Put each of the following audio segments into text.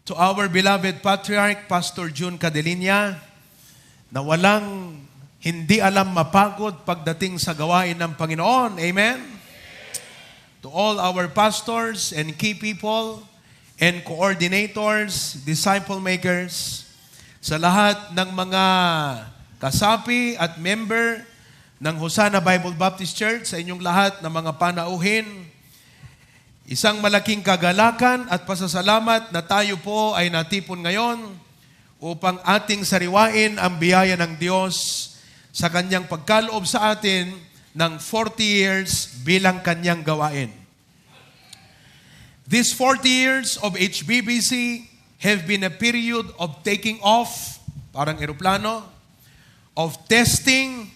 to our beloved Patriarch, Pastor June Cadelinia, na walang hindi alam mapagod pagdating sa gawain ng Panginoon. Amen? To all our pastors and key people and coordinators, disciple makers, sa lahat ng mga kasapi at member ng Hosanna Bible Baptist Church, sa inyong lahat ng mga panauhin, isang malaking kagalakan at pasasalamat na tayo po ay natipon ngayon upang ating sariwain ang biyaya ng Diyos sa Kanyang pagkaloob sa atin ng 40 years bilang Kanyang gawain. These 40 years of HBBC have been a period of taking off, parang eroplano, of testing,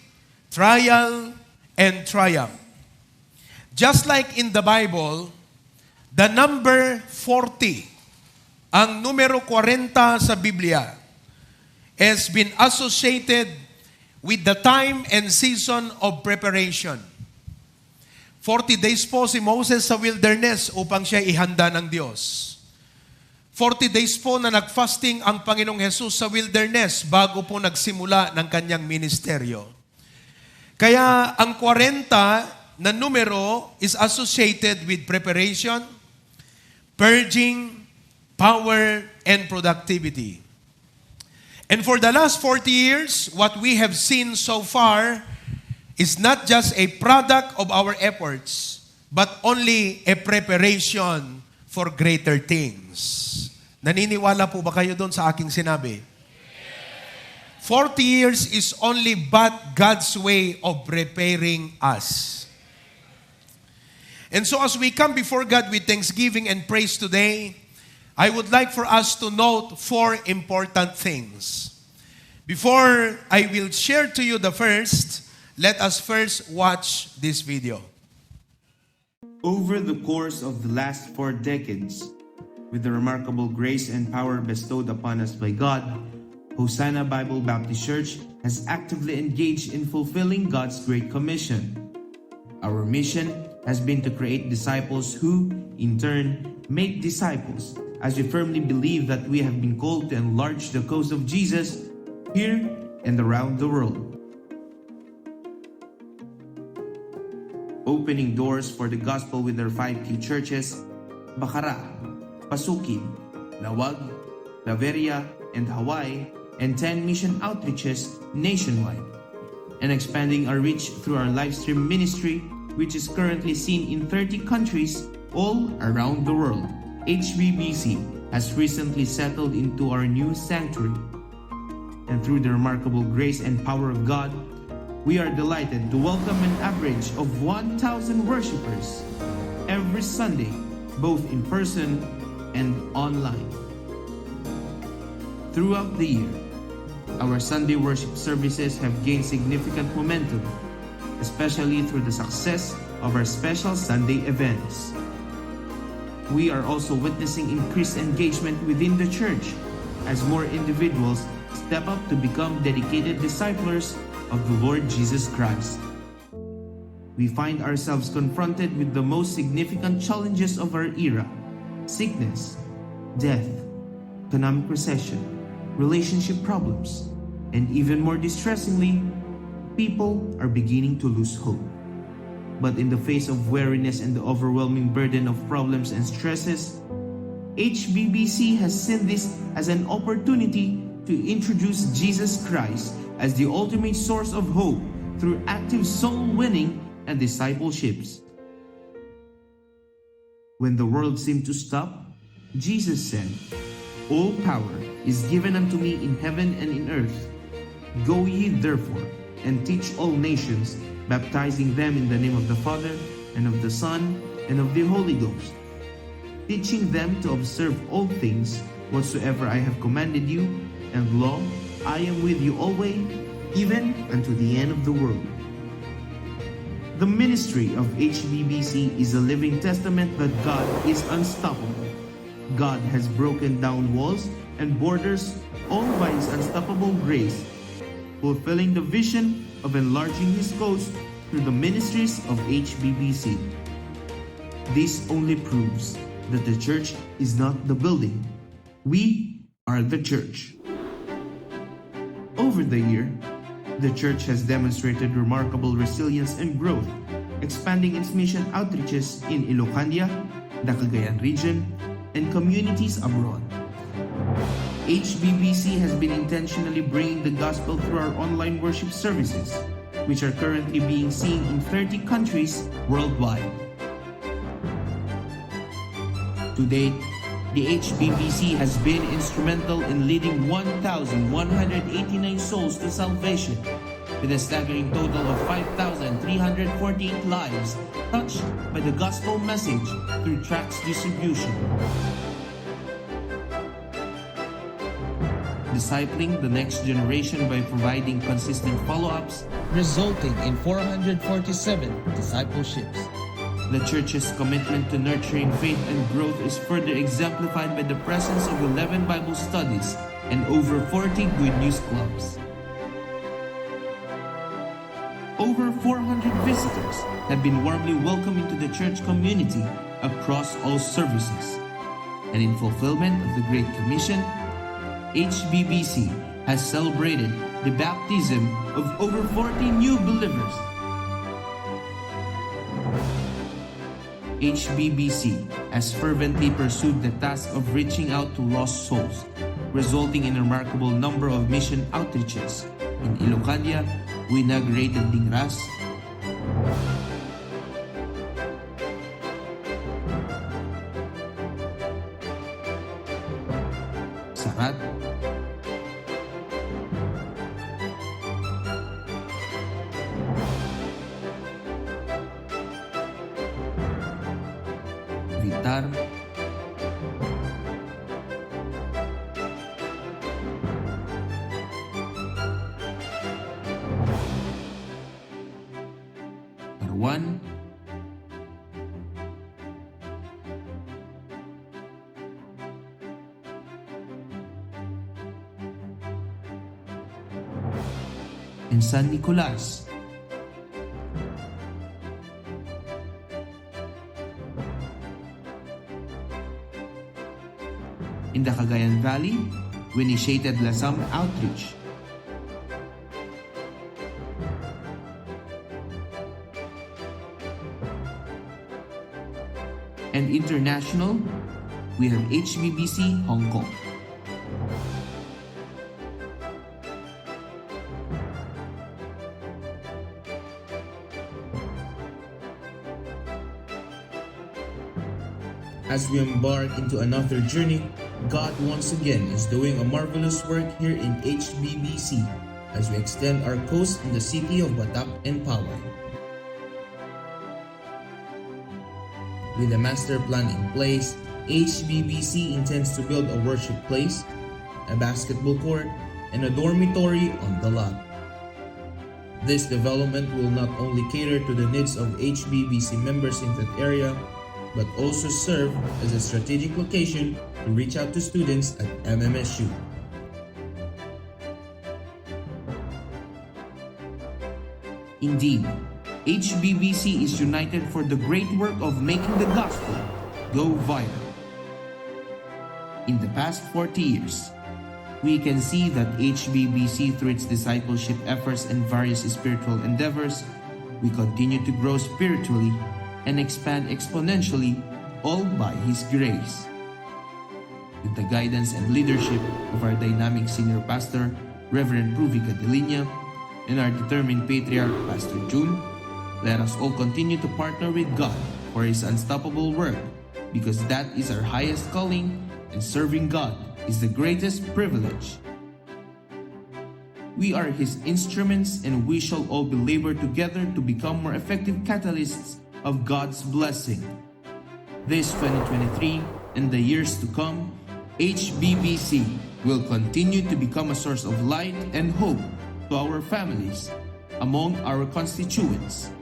trial, and triumph. Just like in the Bible, the number 40, ang numero 40 sa Biblia, has been associated with the time and season of preparation. 40 days po si Moses sa wilderness upang siya ihanda ng Diyos. 40 days po na nag-fasting ang Panginoong Hesus sa wilderness bago po nagsimula ng kanyang ministeryo. Kaya ang 40 na numero is associated with preparation, purging, power, and productivity. And for the last 40 years, what we have seen so far is not just a product of our efforts, but only a preparation for greater things. Naniniwala po ba kayo doon sa aking sinabi? 40 years is only but God's way of preparing us. And so as we come before God with thanksgiving and praise today, I would like for us to note 4 important things. Before I will share to you the first, let us first watch this video. Over the course of the last 4 decades, with the remarkable grace and power bestowed upon us by God, Hosanna Bible Baptist Church has actively engaged in fulfilling God's Great Commission. Our mission has been to create disciples who, in turn, make disciples, as we firmly believe that we have been called to enlarge the cause of Jesus here and around the world. Opening doors for the gospel with our 5 key churches, Bacara, Pasukin, Lawag, Laveria, and Hawaii, and 10 mission outreaches nationwide, and expanding our reach through our live stream ministry, which is currently seen in 30 countries all around the world. HBBC has recently settled into our new sanctuary, and through the remarkable grace and power of God, we are delighted to welcome an average of 1,000 worshipers every Sunday, both in person and online. Throughout the year, our Sunday worship services have gained significant momentum, especially through the success of our special Sunday events. We are also witnessing increased engagement within the church as more individuals step up to become dedicated disciples of the Lord Jesus Christ. We find ourselves confronted with the most significant challenges of our era: sickness, death, economic recession, relationship problems, and even more distressingly, people are beginning to lose hope. But in the face of weariness and the overwhelming burden of problems and stresses, HBBC has seen this as an opportunity to introduce Jesus Christ as the ultimate source of hope through active soul winning and discipleships. When the world seemed to stop, Jesus said, "All power is given unto me in heaven and in earth. Go ye therefore and teach all nations, baptizing them in the name of the Father, and of the Son, and of the Holy Ghost, teaching them to observe all things whatsoever I have commanded you, and lo, I am with you always, even unto the end of the world." The ministry of HBBC is a living testament that God is unstoppable. God has broken down walls and borders all by His unstoppable grace, fulfilling the vision of enlarging His cause through the ministries of HBBC. This only proves that the church is not the building, We are the church. Over the year, the church has demonstrated remarkable resilience and growth, expanding its mission outreaches in Ilocania, the Cagayan region, and communities abroad. HBBC has been intentionally bringing the gospel through our online worship services, which are currently being seen in 30 countries worldwide. To date, the HBBC has been instrumental in leading 1,189 souls to salvation, with a staggering total of 5,348 lives touched by the gospel message through tracts distribution. Discipling the next generation by providing consistent follow-ups, resulting in 447 discipleships. the Church's commitment to nurturing faith and growth is further exemplified by the presence of 11 Bible studies and over 40 Good News Clubs. Over 400 visitors have been warmly welcomed into the church community across all services. And in fulfillment of the Great Commission, HBBC has celebrated the baptism of over 40 new believers. HBBC has fervently pursued the task of reaching out to lost souls, resulting in a remarkable number of mission outreaches. In Ilocania, we inaugurated Dingras, Sarat, Vitar, Parwan, and San Nicolas. In the Cagayan Valley, we initiated Lasam Outreach. And international, we have HBBC Hong Kong. As we embark into another journey, God once again is doing a marvelous work here in HBBC as we extend our coast in the city of Batak and Pawai. With a master plan in place, HBBC intends to build a worship place, a basketball court, and a dormitory on the lot. This development will not only cater to the needs of HBBC members in that area, but also serve as a strategic location to reach out to students at MMSU. Indeed, HBBC is united for the great work of making the gospel go viral. In the past 40 years, we can see that HBBC, through its discipleship efforts and various spiritual endeavors, we continue to grow spiritually and expand exponentially, all by His grace. With the guidance and leadership of our dynamic senior pastor, Reverend Ruvi Cadilina, and our determined patriarch, Pastor June, let us all continue to partner with God for His unstoppable work, because that is our highest calling, and serving God is the greatest privilege. We are His instruments, and we shall all be labor together to become more effective catalysts of God's blessing. This 2023 and the years to come, HBBC will continue to become a source of light and hope to our families, among our constituents,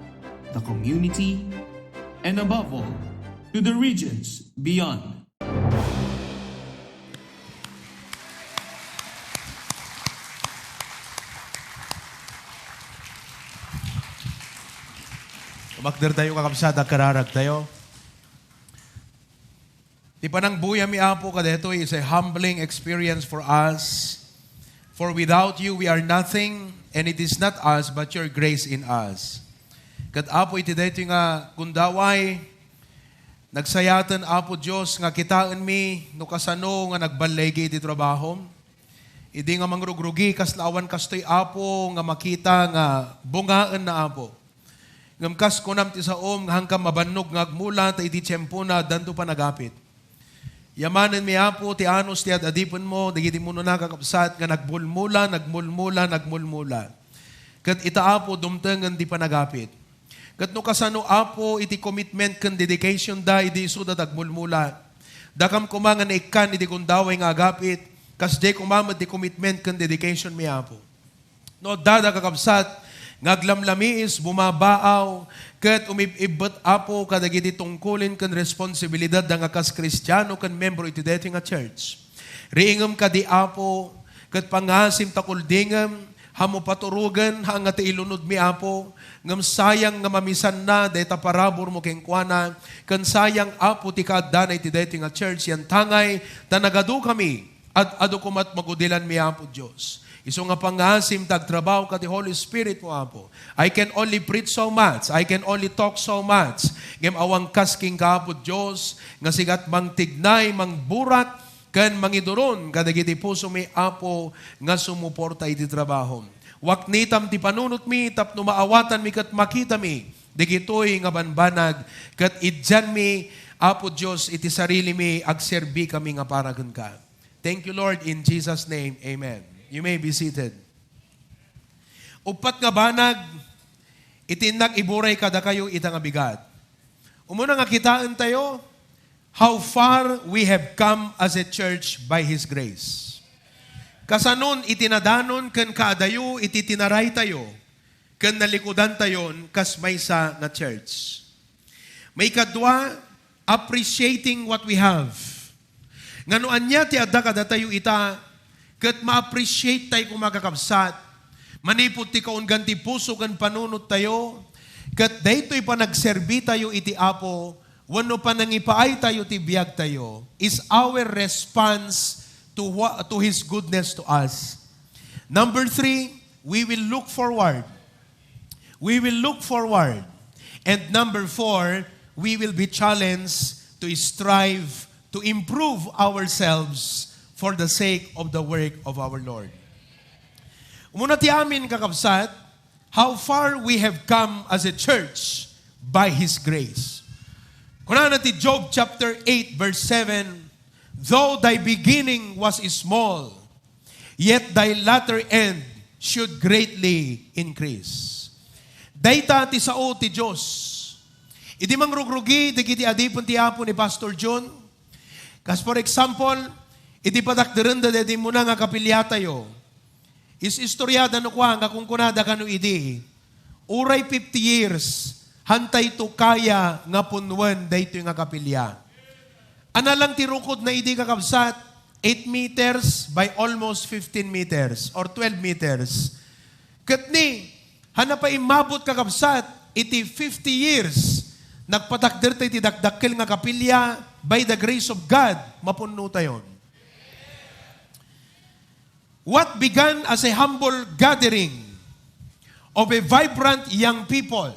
the community, and above all, to the regions beyond. Umakder tayo kakabsada, kararag tayo. Di pa nang buya mi Apo kadeto is a humbling experience for us. For without you, we are nothing, and it is not us, but your grace in us. Kat Apo iti dito nga kundaway, nagsayatan Apo Diyos nga kitaan mi, no kasano nga nagbalegi iti trabaho. Idi nga mangrugrugi, kaslaawan kastoy Apo, nga makita nga bungaan na Apo. Ngamkas kunam ti saom, nga hangkam mabannog nga agmula, ta iti tiyempo na, danto pa nagapit. Yamanan mi Apo, ti anos ti adipon mo, digiti mo na kakapsat, nga nagmulmula. Kat ita Apo, dumtengan di pa nagapit. Kat no kasano Apo, iti commitment kan dedication da, iti isuda tagmulmula. Dakam kumangan na ikan, iti kundaway nga agapit, kas de kumamad di commitment kan dedication mi Apo. No, dada kakapsat, ngaglamlamiis, bumabaaw, kat umibot Apo kadagiti tungkulin kan responsibilidad da nga kas Kristiyano kan membro iti deti nga church. Riingam ka di Apo, kat pangasim takuldingam, hamo paturugan, hanga ti ilunod mi Apo, ngam sayang nga mamisan na, deta parabor mo kengkwana, kan sayang Apo ti kaadana iti deti nga church, yan tangay, tanagado kami, at adukumat magudilan mi Apo Diyos. Iso nga pangasim tagtrabaho ka ti Holy Spirit mo Apo. I can only preach so much. I can only talk so much. Ngem awang kasking ka Apo Diyos, nga sigat mang tignay, mang burak, kan mangiduron, kadagiti puso mi Apo, nga sumuporta iti trabaho. Waknitam ti panunot mi, tapno maawatan mi kat makita mi, digitoy nga banbanag, kat idyan mi, Apo Diyos, iti sarili mi, agserbi kami nga paragan ka. Thank you Lord, in Jesus' name, Amen. You may be seated. Upat nga banag, itinag iburay kada kayo itang abigat. Umuna nga kitaan tayo, how far we have come as a church by His grace. Kasanon itinadanon ken kaadayo ititinaray tayo, ken nalikudan tayon kas maysa nga church. May kadwa, appreciating what we have. Ngano anya ti adda kada tayo ita, ket ma-appreciate tayo kung magkakabsat. Manipot ti kaon ganti puso kan panunot tayo. Ket daytoy pa nagserbi tayo iti Apo, wano pa nangipaay tayo ti biag tayo, is our response to His goodness to us. Number 3, we will look forward. We will look forward. And number 4, we will be challenged to strive to improve ourselves for the sake of the work of our Lord. Umuna ti amin kakabsat, how far we have come as a church by His grace. Kuna ti Job chapter 8 verse 7, though thy beginning was small, yet thy latter end should greatly increase. Dayta ti sao ti Diyos. Idi mangrugrugi, digiti adipon ti Apo ni Pastor John. Kas for example, iti patakderenda dedi mo na nga kapilya tayo. Is istoryada no kwa nga kung kunada kanu idi. Uray 50 years, hantay to kaya nga punwan dayto nga kapilya. Analang tirukod na idi kakabsat, 8 meters by almost 15 meters or 12 meters. Katni, hanapa imabot kakabsat, iti 50 years, nagpatakder tayo iti dakdakkel nga kapilya, by the grace of God, mapunno tayon. What began as a humble gathering of a vibrant young people,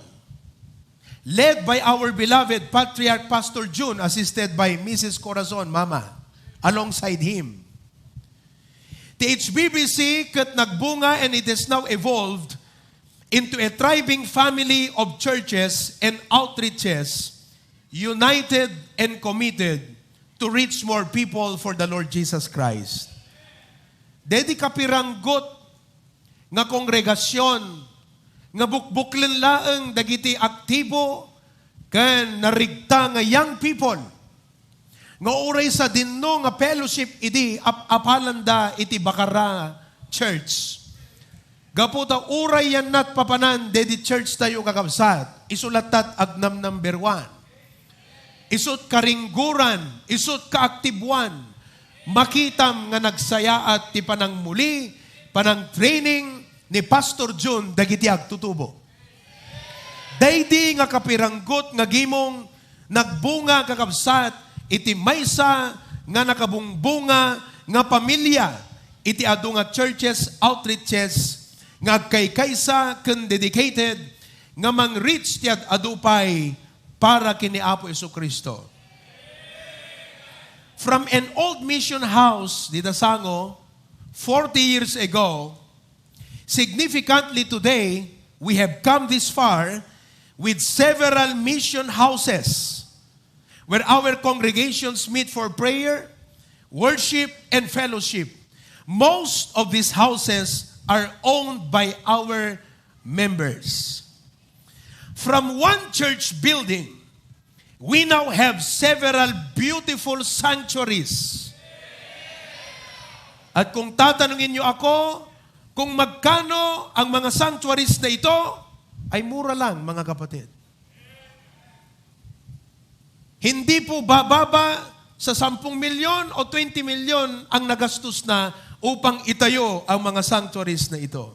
led by our beloved Patriarch Pastor June, assisted by Mrs. Corazon, Mama, alongside him. The HBBC kat nagbunga and it has now evolved into a thriving family of churches and outreaches, united and committed to reach more people for the Lord Jesus Christ. Dedi kapiranggot nga kongregasyon nga bukbuklen laeng dagiti aktibo ken narigta nga young people nga uray sa dinno nga fellowship idi apalanda iti Bacara Church. Gaputa uray yan nat papanan dedi church tayo kakabsat. Isulatat agnam number 1. Isut karingguran, isut kaaktibuan. Makitam nga nagsaya at ti panang muli, panang training ni Pastor June dagiti agtutubo. Daydi nga kapiranggot nga gimong nagbunga kakabsat iti maysa nga nakabungbunga nga pamilya, iti adu nga churches, outreaches, nga kay-kaysa ken dedicated, nga mang-reach ti adupay para kini Apo Jesucristo. From an old mission house, di Dasango, 40 years ago, significantly today, we have come this far with several mission houses where our congregations meet for prayer, worship, and fellowship. Most of these houses are owned by our members. From one church building, we now have several beautiful sanctuaries. At kung tatanungin niyo ako, kung magkano ang mga sanctuaries na ito, ay mura lang, mga kapatid. Hindi po bababa sa 10 milyon o 20 milyon ang nagastos na upang itayo ang mga sanctuaries na ito.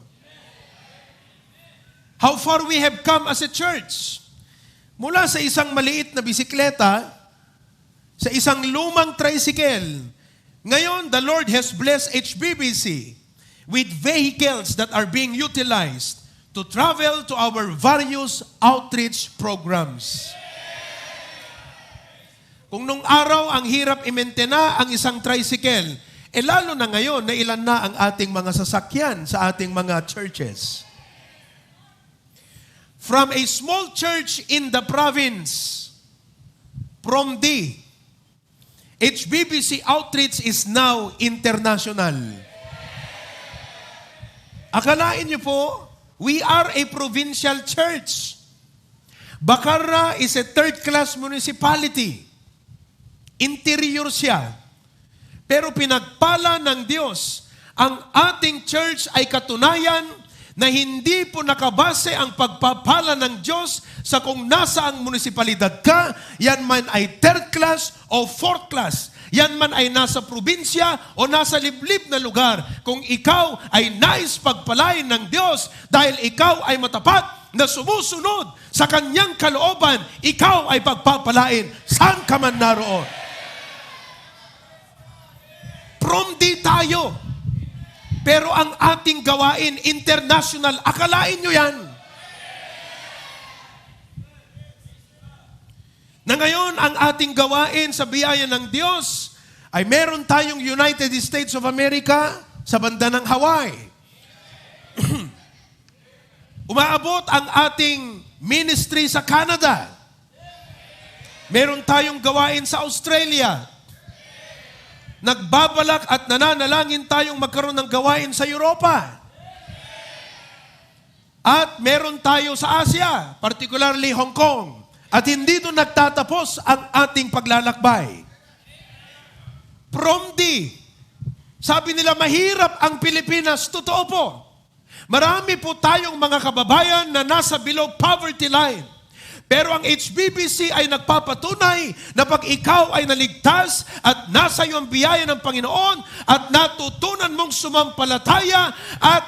How far we have come as a church. Mula sa isang maliit na bisikleta, sa isang lumang tricycle. Ngayon, the Lord has blessed HBBC with vehicles that are being utilized to travel to our various outreach programs. Kung nung araw ang hirap i-maintain ang isang tricycle, lalo na ngayon na ilan na ang ating mga sasakyan sa ating mga churches. From a small church in the province, from D, HBBC Outreach is now international. Akalain niyo po, we are a provincial church. Bacarra is a third-class municipality. Interior siya. Pero pinagpala ng Diyos, ang ating church ay katunayan na hindi po nakabase ang pagpapala ng Diyos sa kung nasa ang munisipalidad ka, yan man ay third class o fourth class. Yan man ay nasa probinsya o nasa liblib na lugar. Kung ikaw ay nais pagpalain ng Diyos dahil ikaw ay matapat na sumusunod sa kanyang kalooban, ikaw ay pagpapalain saan ka man naroon. From di tayo. Pero ang ating gawain, international, akalain nyo yan. Na ngayon, ang ating gawain sa biyaya ng Diyos, ay meron tayong United States of America sa banda ng Hawaii. Umaabot ang ating ministry sa Canada. Meron tayong gawain sa Australia. Nagbabalak at nananalangin tayong magkaroon ng gawain sa Europa. At meron tayo sa Asia, particularly Hong Kong. At hindi doon nagtatapos ang ating paglalakbay. Promdi, sabi nila mahirap ang Pilipinas, totoo po. Marami po tayong mga kababayan na nasa below poverty line. Pero ang HBBC ay nagpapatunay na pag ikaw ay naligtas at nasa iyo ang biyaya ng Panginoon at natutunan mong sumampalataya at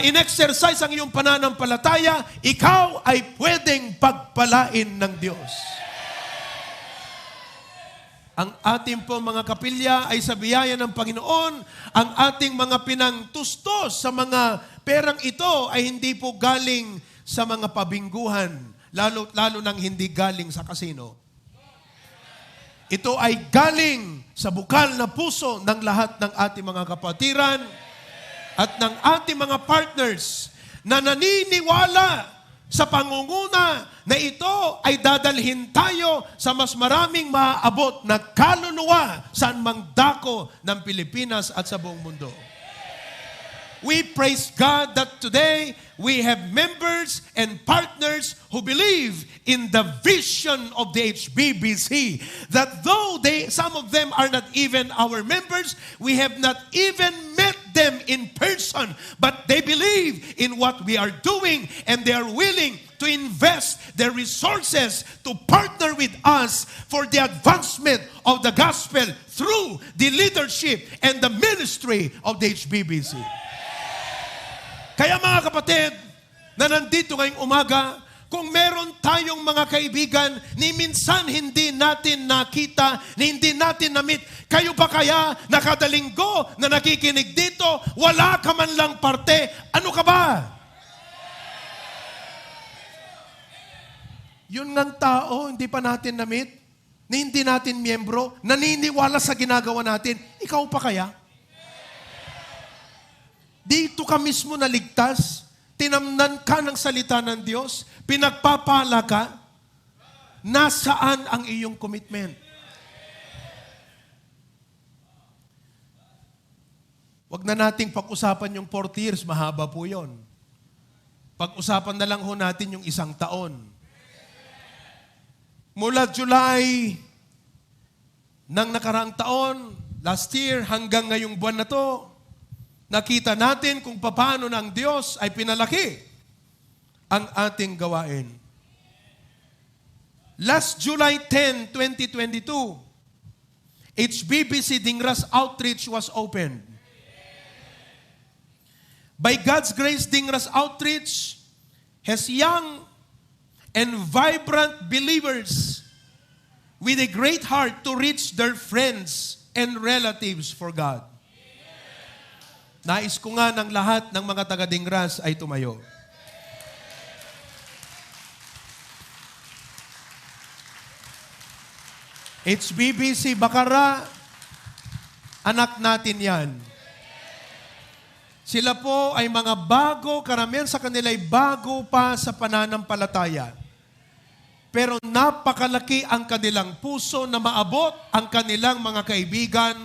in-exercise ang iyong pananampalataya, ikaw ay pwedeng pagpalain ng Diyos. Ang ating po mga kapilya ay sa biyaya ng Panginoon, ang ating mga pinangtustos sa mga perang ito ay hindi po galing sa mga pabingguhan, lalo nang hindi galing sa kasino. Ito ay galing sa bukal na puso ng lahat ng ating mga kapatiran at ng ating mga partners na naniniwala sa pangunguna na ito ay dadalhin tayo sa mas maraming maaabot na kaluluwa saan mang dako ng Pilipinas at sa buong mundo. We praise God that today we have members and partners who believe in the vision of the HBBC. That though some of them are not even our members, we have not even met them in person, but they believe in what we are doing and they are willing to invest their resources to partner with us for the advancement of the gospel through the leadership and the ministry of the HBBC. Kaya mga kapatid, na nandito ngayong umaga, Kung meron tayong mga kaibigan, ni minsan hindi natin nakita, ni hindi natin na-meet, kayo pa kaya nakadalinggo na nakikinig dito, wala ka man lang parte, ano ka ba? Yun ngang tao, hindi pa natin na-meet, ni hindi natin miyembro, naniniwala sa ginagawa natin, ikaw pa kaya? Dito ka mismo naligtas, tinamnan ka ng salita ng Diyos, pinagpapala ka, nasaan ang iyong commitment? Huwag na nating pag-usapan yung 40 years, mahaba po yun. Pag-usapan na lang ho natin yung 1 taon. Mula July ng nakaraang taon, last year, hanggang ngayong buwan na to, nakita natin kung paano ng Diyos ay pinalaki ang ating gawain. Last July 10, 2022, HBBC Dingras Outreach was opened. By God's grace, Dingras Outreach has young and vibrant believers with a great heart to reach their friends and relatives for God. Nais ko nga ng lahat ng mga taga-Dingras ay tumayo. HBBC Bacara, anak natin yan. Sila po ay mga bago, karamihan sa kanila ay bago pa sa pananampalataya. Pero napakalaki ang kanilang puso na maabot ang kanilang mga kaibigan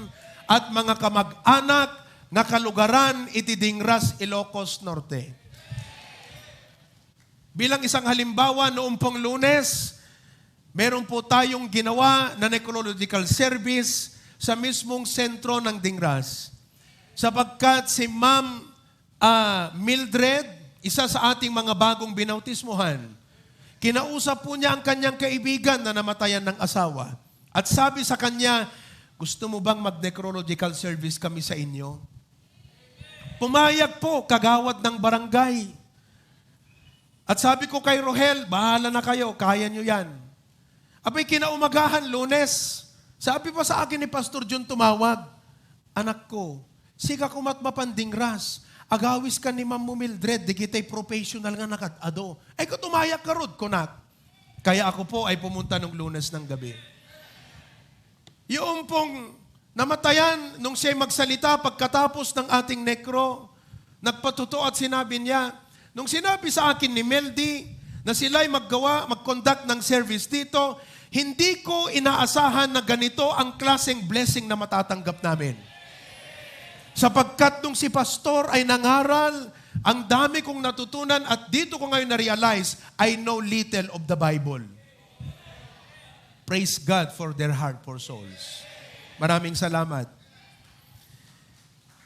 at mga kamag-anak na kalugaran iti Dingras, Ilocos Norte. Bilang isang halimbawa, noong pong Lunes, meron po tayong ginawa na necrological service sa mismong sentro ng Dingras. Sapagkat si Ma'am Mildred, isa sa ating mga bagong binautismuhan, kinausap po niya ang kanyang kaibigan na namatayan ng asawa. At sabi sa kanya, gusto mo bang mag-necrological service kami sa inyo? Pumayag po, kagawad ng barangay. At sabi ko kay Rohel, bahala na kayo, kaya nyo yan. Abay, kinaumagahan, Lunes, sabi pa sa akin ni Pastor John tumawag, anak ko, siga kumatmapan Dingras, agawis ka ni Ma'am Mildred, di kita'y professional nga nakatado. Ay ko tumayak ka rod, kunak. Kaya ako po ay pumunta nung Lunes ng gabi. Yung pong namatayan nung siya'y magsalita pagkatapos ng ating nekro, nagpatuto at sinabi niya, nung sinabi sa akin ni Meldy na sila'y mag-conduct ng service dito, hindi ko inaasahan na ganito ang klaseng blessing na matatanggap namin. Sapagkat nung si pastor ay nangaral, ang dami kong natutunan at dito ko ngayon na-realize, I know little of the Bible. Praise God for their heart for souls. Maraming salamat.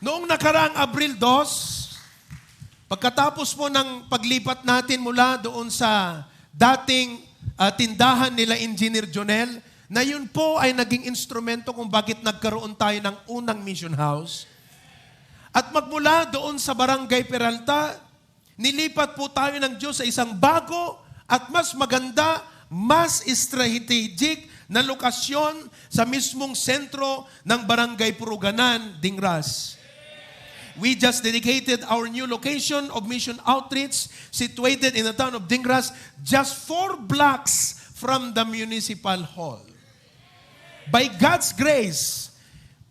Noong nakaraang Abril 2, pagkatapos po ng paglipat natin mula doon sa dating tindahan nila Engineer Jonel, na yun po ay naging instrumento kung bakit nagkaroon tayo ng unang mission house. At magmula doon sa Barangay Peralta, nilipat po tayo ng Diyos sa isang bago at mas maganda, mas strategic na lokasyon sa mismong sentro ng Barangay Puruganan, Dingras. We just dedicated our new location of mission outreach situated in the town of Dingras, just 4 blocks from the municipal hall. By God's grace,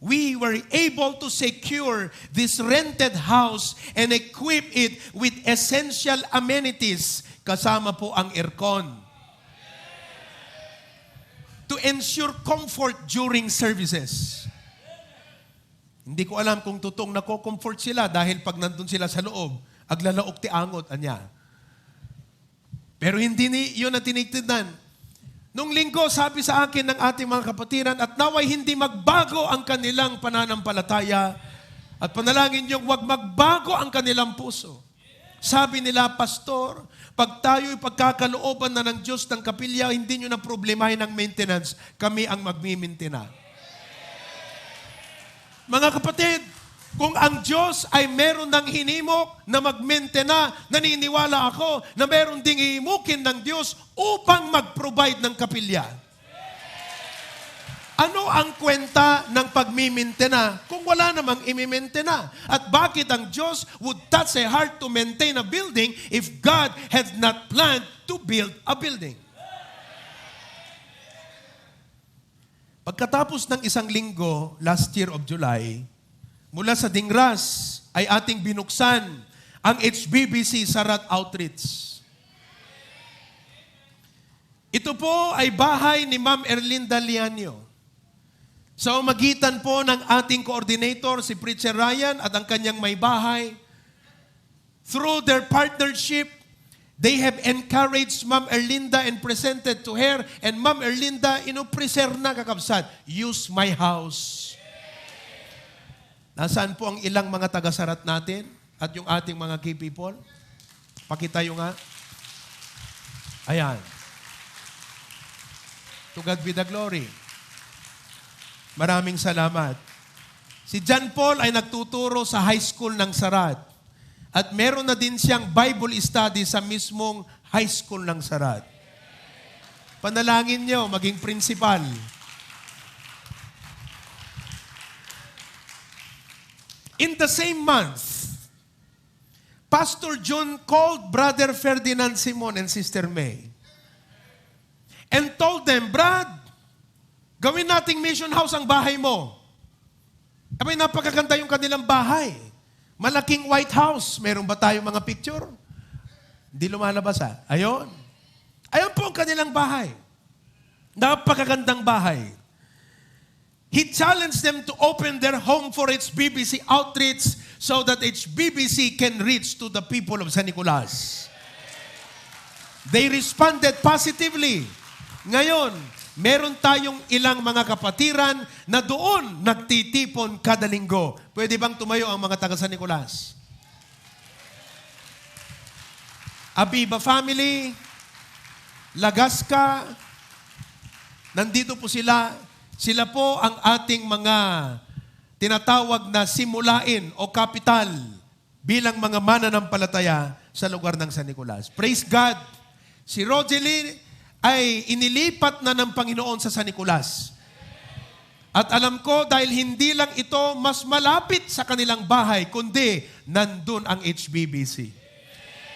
we were able to secure this rented house and equip it with essential amenities, kasama po ang aircon, to ensure comfort during services. Hindi ko alam kung totoong nako-comfort sila dahil pag nandun sila sa loob, aglalaok ti angot, anya. Pero hindi yun ang tinitignan. Nung linggo, sabi sa akin ng ating mga kapatiran, at naway hindi magbago ang kanilang pananampalataya at panalangin niyong huwag magbago ang kanilang puso. Sabi nila, Pastor, pag tayo'y pagkakalooban na ng Diyos ng kapilya, hindi nyo na problemahin ang maintenance. Kami ang magmimintina. Mga kapatid, Kung ang Diyos ay meron ng hinimok na magmentena, naniniwala ako na meron ding himukin ng Diyos upang mag-provide ng kapilya. Ano ang kwenta ng pagmimintena kung wala namang imimentena? At bakit ang Diyos would touch a heart to maintain a building if God had not planned to build a building? Pagkatapos ng isang linggo, last year of July, mula sa Dingras ay ating binuksan ang HBBC Sarat Outreach. Ito po ay bahay ni Ma'am Erlinda Lianio. Sa magitan po ng ating coordinator, si Preacher Ryan at ang kanyang may bahay, through their partnership, they have encouraged Ma'am Erlinda and presented to her, and Ma'am Erlinda, inopreser na kakabsat, use my house. Nasaan po ang ilang mga taga-sarat natin at yung ating mga key people? Pakitayo nga. Ayan. To God be the glory. Maraming salamat. Si John Paul ay nagtuturo sa high school ng Sarat. At meron na din siyang Bible study sa mismong high school ng Sarat. Panalangin niyo, maging principal. In the same month, Pastor John called Brother Ferdinand Simon and Sister May and told them, Brad, gawin nating mission house ang bahay mo. Abay, napakaganda yung kanilang bahay. Malaking White House. Meron ba tayong mga picture? Hindi lumalabas ha. Ayon. Ayon po ang kanilang bahay. Napakagandang bahay. He challenged them to open their home for HBBC outreach so that HBBC can reach to the people of San Nicolas. They responded positively. Ngayon, meron tayong ilang mga kapatiran na doon nagtitipon kada linggo. Pwede bang tumayo ang mga taga San Nicolas? Abiba family, Lagasca, nandito po sila. Sila po ang ating mga tinatawag na simulain o kapital bilang mga mananampalataya sa lugar ng San Nicolas. Praise God! Si Rogeline ay inilipat na ng Panginoon sa San Nicolas. At alam ko, dahil hindi lang ito mas malapit sa kanilang bahay, kundi nandun ang HBBC.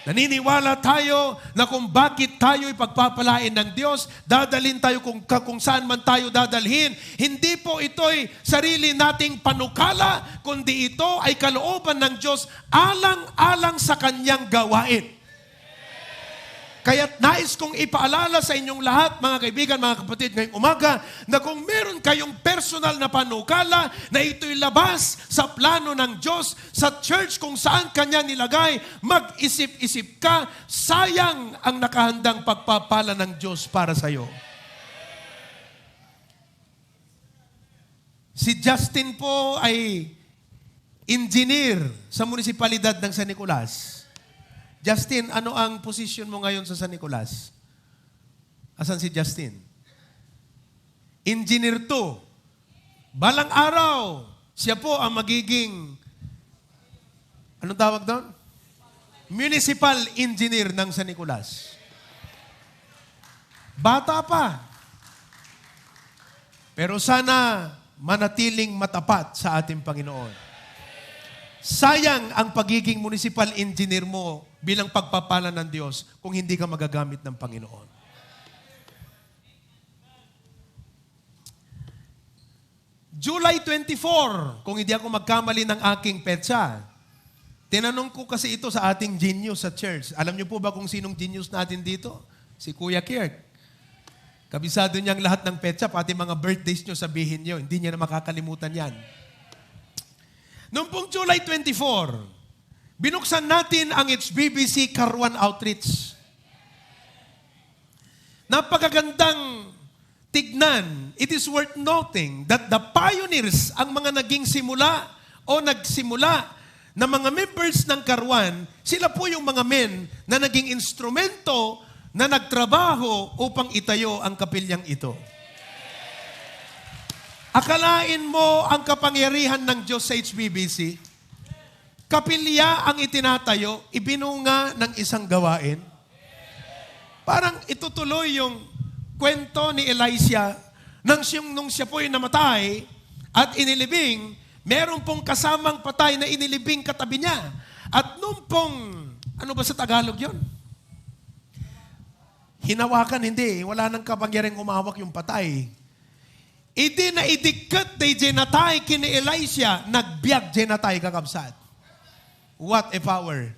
Naniniwala tayo na kung bakit tayo ipagpapalain ng Diyos, dadalhin tayo kung saan man tayo dadalhin. Hindi po ito'y sarili nating panukala, kundi ito ay kalooban ng Diyos alang-alang sa kanyang gawain. Kaya't nais kong ipaalala sa inyong lahat, mga kaibigan, mga kapatid, ngayong umaga, na kung meron kayong personal na panukala na ito'y labas sa plano ng Diyos, sa church kung saan Kanya nilagay, mag-isip-isip ka, sayang ang nakahandang pagpapala ng Diyos para sa iyo. Si Justin po ay engineer sa munisipalidad ng San Nicolas. Justin, ano ang position mo ngayon sa San Nicolas? Asan si Justin? Engineer 2. Balang araw, siya po ang magiging, anong tawag doon? Municipal engineer ng San Nicolas. Bata pa. Pero sana manatiling matapat sa ating Panginoon. Sayang ang pagiging municipal engineer mo bilang pagpapala ng Diyos kung hindi ka magagamit ng Panginoon. July 24, kung hindi ako magkamali ng aking petsa, tinanong ko kasi ito sa ating genius sa church. Alam niyo po ba kung sinong genius natin dito? Si Kuya Kirk. Kabisado niyang lahat ng petsa, pati mga birthdays niyo sabihin niyo. Hindi niya na makakalimutan yan. Noong pong July 24, binuksan natin ang HBBC Karuan Outreach. Napakagandang tignan. It is worth noting that the pioneers, ang mga naging simula o nagsimula na mga members ng Karuan, sila po yung mga men na naging instrumento na nagtrabaho upang itayo ang kapilyang ito. Akalain mo ang kapangyarihan ng Diyos sa HBBC? kapilya ang itinatayo, ibinunga ng isang gawain. Parang itutuloy yung kwento ni Elisha nung siya po'y namatay at inilibing, meron pong kasamang patay na inilibing katabi niya. At nung pong, ano ba sa Tagalog yon? Hinawakan, hindi. Wala nang kapangyarang umawak yung patay. Idi na idikat day jenatay kini Elisha, nagbiag jenatay kakabsat. What a power.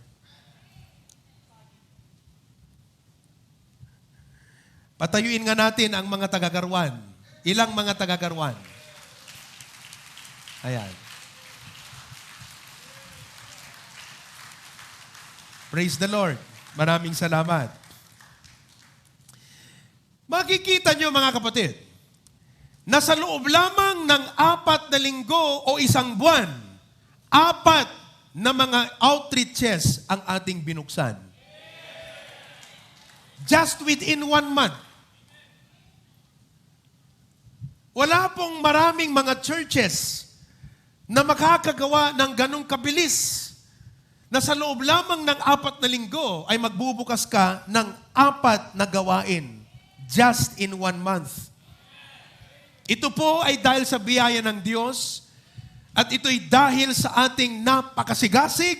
Patayuin nga natin ang mga tagagarwan. Ilang mga tagagarwan? Ayan. Praise the Lord. Maraming salamat. Makikita nyo mga kapatid, na sa loob lamang ng 4 na linggo o isang buwan, 4 na mga outreaches ang ating binuksan. Just within 1 month. Wala pong maraming mga churches na makakagawa ng ganong kabilis na sa loob lamang ng 4 na linggo ay magbubukas ka ng 4 na gawain just in 1 month. Ito po ay dahil sa biyaya ng Diyos at ito'y dahil sa ating napakasigasig,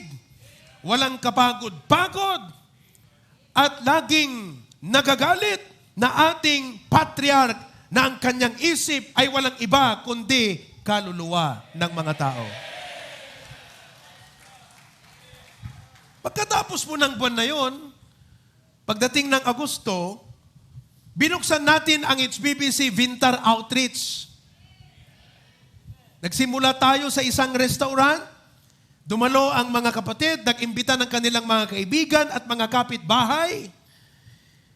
walang kapagod-pagod at laging nagagalit na ating patriarch na ang kanyang isip ay walang iba kundi kaluluwa ng mga tao. Pagkatapos po ng buwan na yon, pagdating ng Agosto, binuksan natin ang HBBC Winter Outreach. Nagsimula tayo sa isang restaurant, dumalo ang mga kapatid, nag-imbita ng kanilang mga kaibigan at mga kapitbahay.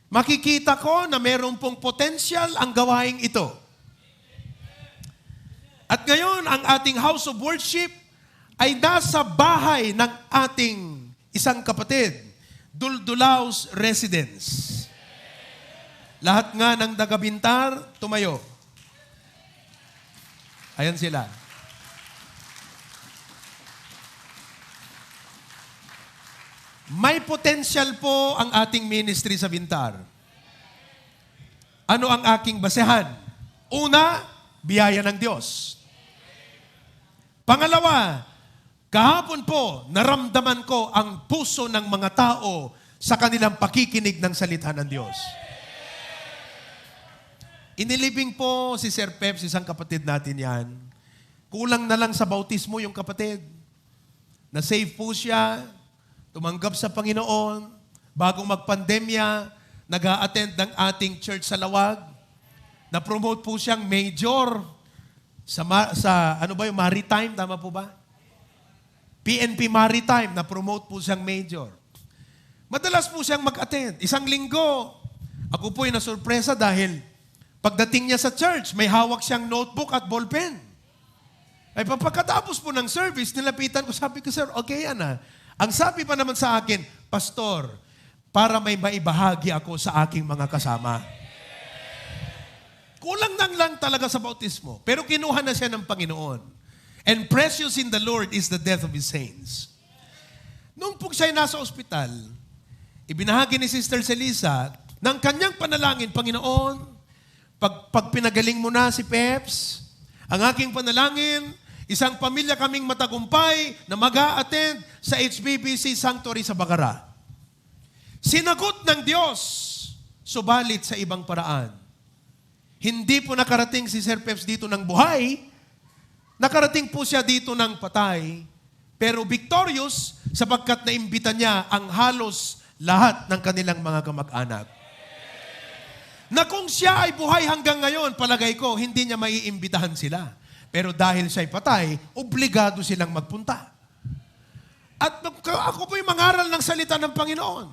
Makikita ko na mayroon pong potensyal ang gawaing ito. At ngayon, ang ating house of worship ay nasa bahay ng ating isang kapatid, Duldulaus Residence. Lahat nga ng taga-Bintar, tumayo. Ayan sila. May potensyal po ang ating ministry sa Bintar. Ano ang aking basehan? Una, biyaya ng Diyos. Pangalawa, kahapon po, naramdaman ko ang puso ng mga tao sa kanilang pakikinig ng salita ng Diyos. Inilibing po si Sir Peps, isang kapatid natin yan. Kulang na lang sa bautismo yung kapatid. Na-save po siya, tumanggap sa Panginoon, bagong magpandemya, nag-a-attend ng ating church sa Lawag. Na-promote po siyang major sa ano ba yung maritime, tama po ba? PNP Maritime, na-promote po siyang major. Madalas po siyang mag-attend. Isang linggo, ako po'y nasurpresa dahil pagdating niya sa church, may hawak siyang notebook at ballpen. Ay pagkatapos po ng service, nilapitan ko, sabi ko, sir, okay yan ah. Ang sabi pa naman sa akin, Pastor, para may maibahagi ako sa aking mga kasama. Kulang lang talaga sa bautismo, pero kinuha na siya ng Panginoon. And precious in the Lord is the death of His saints. Nung po siya nasa ospital, ibinahagi ni Sister Celisa ng kanyang panalangin, Panginoon, pag pinagaling mo na si Peps, ang aking panalangin, isang pamilya kaming matagumpay na mag-a-attend sa HBBC Sanctuary sa Bagara. Sinagot ng Diyos, subalit sa ibang paraan. Hindi po nakarating si Sir Peps dito ng buhay, nakarating po siya dito ng patay, pero victorious sapagkat naimbita niya ang halos lahat ng kanilang mga kamag-anak. Na kung siya ay buhay hanggang ngayon, palagay ko, hindi niya maiimbitahan sila. Pero dahil siya'y patay, obligado silang magpunta. At ako po'y mangaral ng salita ng Panginoon.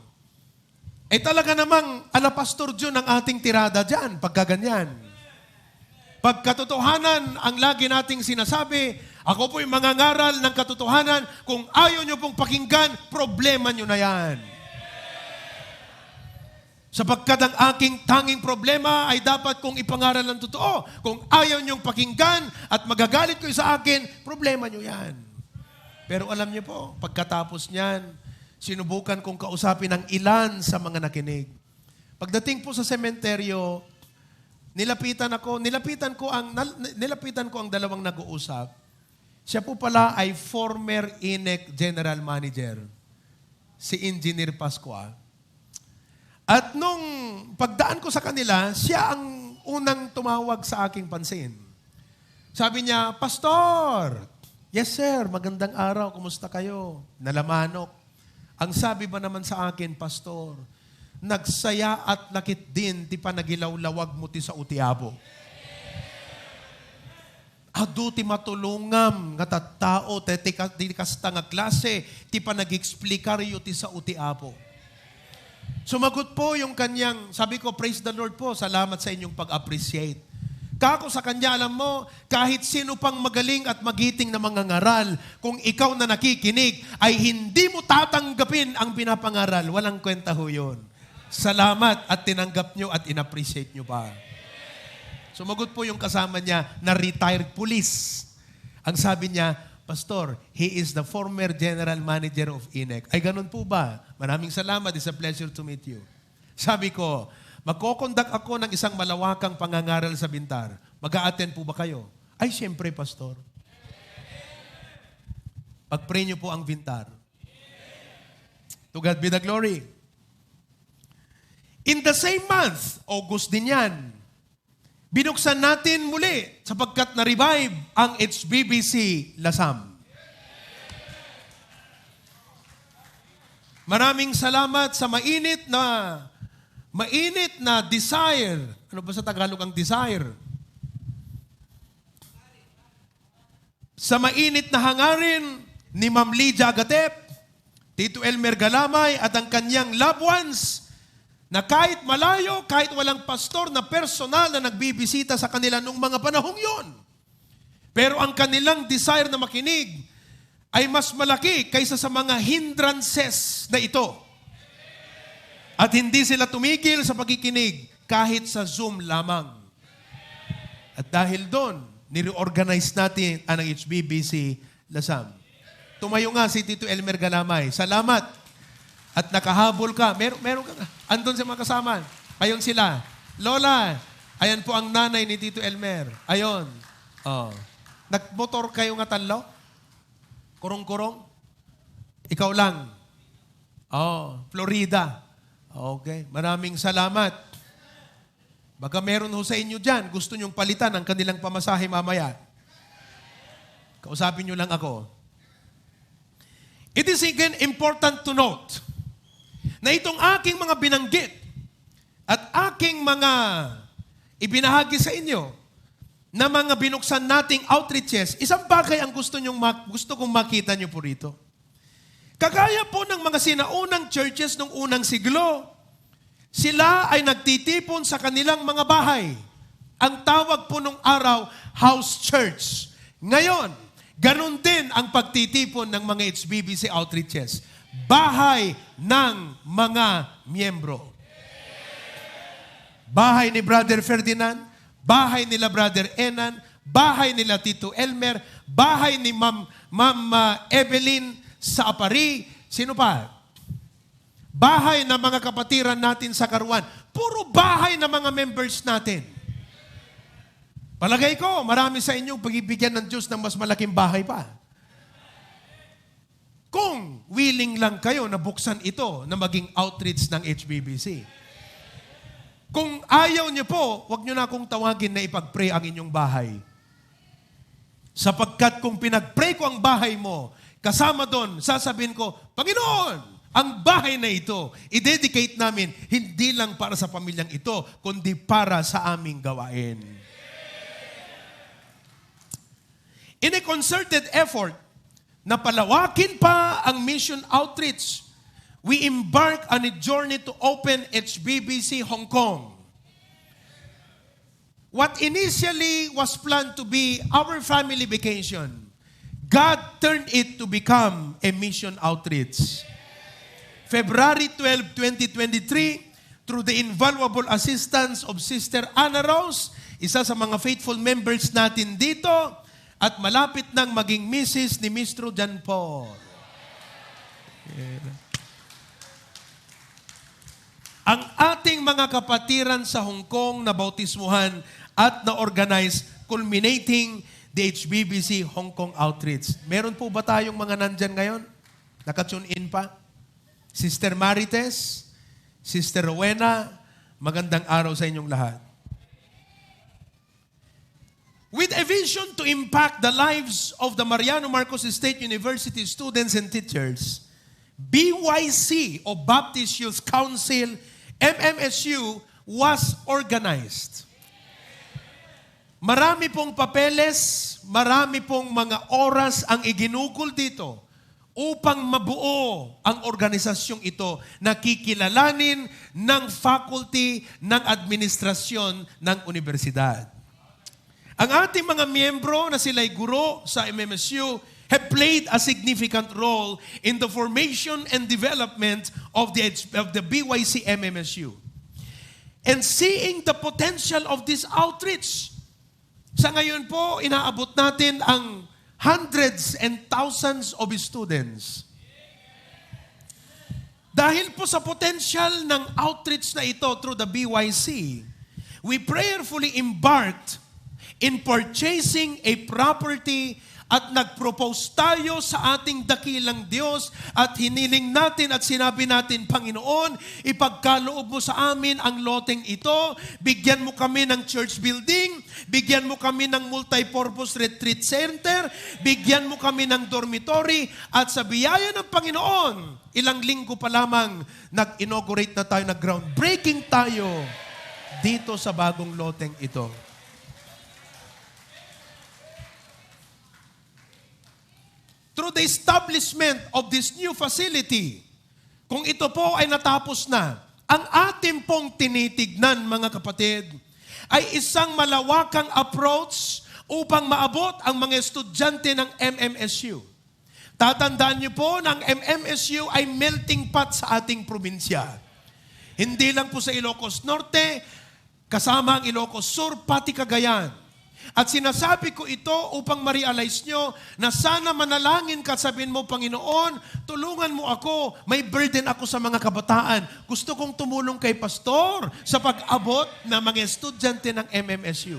Eh talaga namang ala Pastor Jun ang ating tirada dyan, pagkaganyan. Pagkatotohanan ang lagi nating sinasabi, ako po'y mangangaral ng katotohanan, kung ayaw nyo pong pakinggan, problema nyo na yan. Sapagkat ang aking tanging problema ay dapat kong ipangaral ng totoo. Kung ayaw niyong pakinggan at magagalit kayo sa akin, problema niyo yan. Pero alam niyo po, pagkatapos niyan, sinubukan kong kausapin ang ilan sa mga nakinig. Pagdating po sa sementeryo, nilapitan ko ang dalawang nag-uusap. Siya po pala ay former INEC General Manager, si Engineer Pascua. At nung pagdaan ko sa kanila, siya ang unang tumawag sa aking pansin. Sabi niya, Pastor, yes sir, magandang araw, kumusta kayo? Nalamanok. Ang sabi ba naman sa akin, Pastor, nagsaya at lakit din, ti panagilawlawag mo ti sa utiabo. Adu ti matulungam nga tattao, ti kasta nga klase, ti panag-explikaryo ti sa utiabo. Sumagot po yung kanyang, sabi ko, praise the Lord po, salamat sa inyong pag-appreciate. Kako sa kanya, alam mo, kahit sino pang magaling at magiting na mga ngaral, kung ikaw na nakikinig, ay hindi mo tatanggapin ang pinapangaral. Walang kwenta ho yun. Salamat at tinanggap nyo at inappreciate nyo pa. Sumagot po yung kasama niya na retired police. Ang sabi niya, Pastor, he is the former general manager of INEC. Ay, ganun po ba? Maraming salamat. It's a pleasure to meet you. Sabi ko, magkoconduct ako ng isang malawakang pangangaral sa Bintar. Mag-a-attend po ba kayo? Ay, siyempre, Pastor. Pag-pray niyo po ang Bintar. To God be the glory. In the same month, August din yan, binuksan natin muli sapagkat na-revive ang HBBC Lasam. Maraming salamat sa mainit na desire. Ano ba sa Tagalog ang desire? Sa mainit na hangarin ni Ma'am Lydia Agatep, Tito Elmer Galamay at ang kanyang loved ones na kahit malayo, kahit walang pastor na personal na nagbibisita sa kanila nung mga panahong yon. Pero ang kanilang desire na makinig ay mas malaki kaysa sa mga hindrances na ito. At hindi sila tumigil sa pagkikinig kahit sa Zoom lamang. At dahil doon, nireorganize natin ang HBBC Lasam. Tumayo nga si Tito Elmer Galamay. Salamat. At nakahabol ka. Meron ka. Andun sa mga kasama. Ayon sila. Lola, ayan po ang nanay ni Tito Elmer. Ayon. Oh. Nagmotor kayo nga tanlo? Kurong-kurong? Ikaw lang. Oh, Florida. Okay. Maraming salamat. Baka meron ho sa inyo dyan, gusto nyong palitan ang kanilang pamasahe mamaya. Kausapin nyo lang ako. It is again important to note na itong aking mga binanggit at aking mga ibinahagi sa inyo na mga binuksan nating outreaches, isang bagay ang gusto kong makita nyo po rito. Kagaya po ng mga sinaunang churches nung unang siglo, sila ay nagtitipon sa kanilang mga bahay. Ang tawag po nung araw, house church. Ngayon, ganun din ang pagtitipon ng mga HBBC outreaches. Bahay ng mga miyembro. Bahay ni Brother Ferdinand, bahay nila Brother Enan, bahay nila Tito Elmer, bahay ni Ma'am Evelyn sa Apari. Sino pa? Bahay ng mga kapatiran natin sa Karuan. Puro bahay ng mga members natin. Palagay ko, marami sa inyong pagbibigyan ng Diyos ng mas malaking bahay pa. Kung willing lang kayo na buksan ito na maging outreach ng HBBC. Kung ayaw niyo po, wag niyo na akong tawagin na ipag-pray ang inyong bahay. Sapagkat kung pinag-pray ko ang bahay mo, kasama doon, sasabihin ko, Panginoon, ang bahay na ito, i-dedicate namin hindi lang para sa pamilyang ito, kundi para sa aming gawain. In a concerted effort, na palawakin pa ang mission outreach, we embark on a journey to open HBBC Hong Kong. What initially was planned to be our family vacation, God turned it to become a mission outreach. February 12, 2023, through the invaluable assistance of Sister Anna Rose, isa sa mga faithful members natin dito, at malapit nang maging Mrs. ni Mr. John Paul. Ang ating mga kapatiran sa Hong Kong na bautismuhan at na-organize, culminating the HBBC Hong Kong Outreach. Meron po ba tayong mga nandyan ngayon? Nakatune in pa? Sister Marites, Sister Rowena, magandang araw sa inyong lahat. With a vision to impact the lives of the Mariano Marcos State University students and teachers, BYC o Baptist Youth Council, MMSU, was organized. Marami pong papeles, marami pong mga oras ang iginugol dito upang mabuo ang organisasyong ito na kikilalanin ng faculty ng administrasyon ng universidad. Ang ating mga miyembro na sila'y guro sa MMSU have played a significant role in the formation and development of the BYC MMSU. And seeing the potential of this outreach, sa ngayon po, inaabot natin ang hundreds and thousands of students. Dahil po sa potential ng outreach na ito through the BYC, we prayerfully embarked in purchasing a property at nag-propose tayo sa ating dakilang Diyos at hiniling natin at sinabi natin, Panginoon, ipagkaloob mo sa amin ang loteng ito, bigyan mo kami ng church building, bigyan mo kami ng multi-purpose retreat center, bigyan mo kami ng dormitory, at sa biyaya ng Panginoon, ilang linggo pa lamang, nag-inaugurate na tayo, nag-groundbreaking tayo dito sa bagong loteng ito. Through the establishment of this new facility, kung ito po ay natapos na, ang ating pong tinitignan, mga kapatid, ay isang malawakang approach upang maabot ang mga estudyante ng MMSU. Tatandaan niyo po na ang MMSU ay melting pot sa ating probinsya. Hindi lang po sa Ilocos Norte, kasama ang Ilocos Sur, pati Cagayan. At sinasabi ko ito upang ma-realize nyo na sana manalangin ka, sabihin mo, Panginoon, tulungan mo ako. May burden ako sa mga kabataan. Gusto kong tumulong kay pastor sa pag-abot ng mga estudyante ng MMSU.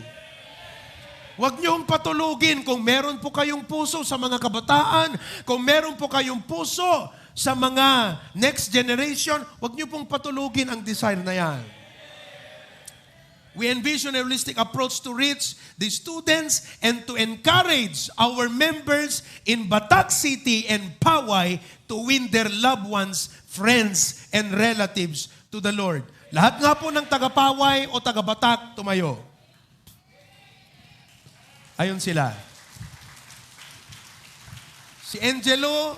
Huwag niyong patulugin kung meron po kayong puso sa mga kabataan, kung meron po kayong puso sa mga next generation, huwag niyo pong patulugin ang desire na yan. We envision a holistic approach to reach the students and to encourage our members in Batak City and Poway to win their loved ones, friends, and relatives to the Lord. Lahat nga po ng taga-Poway o taga-Batak, tumayo. Ayun sila. Si Angelo,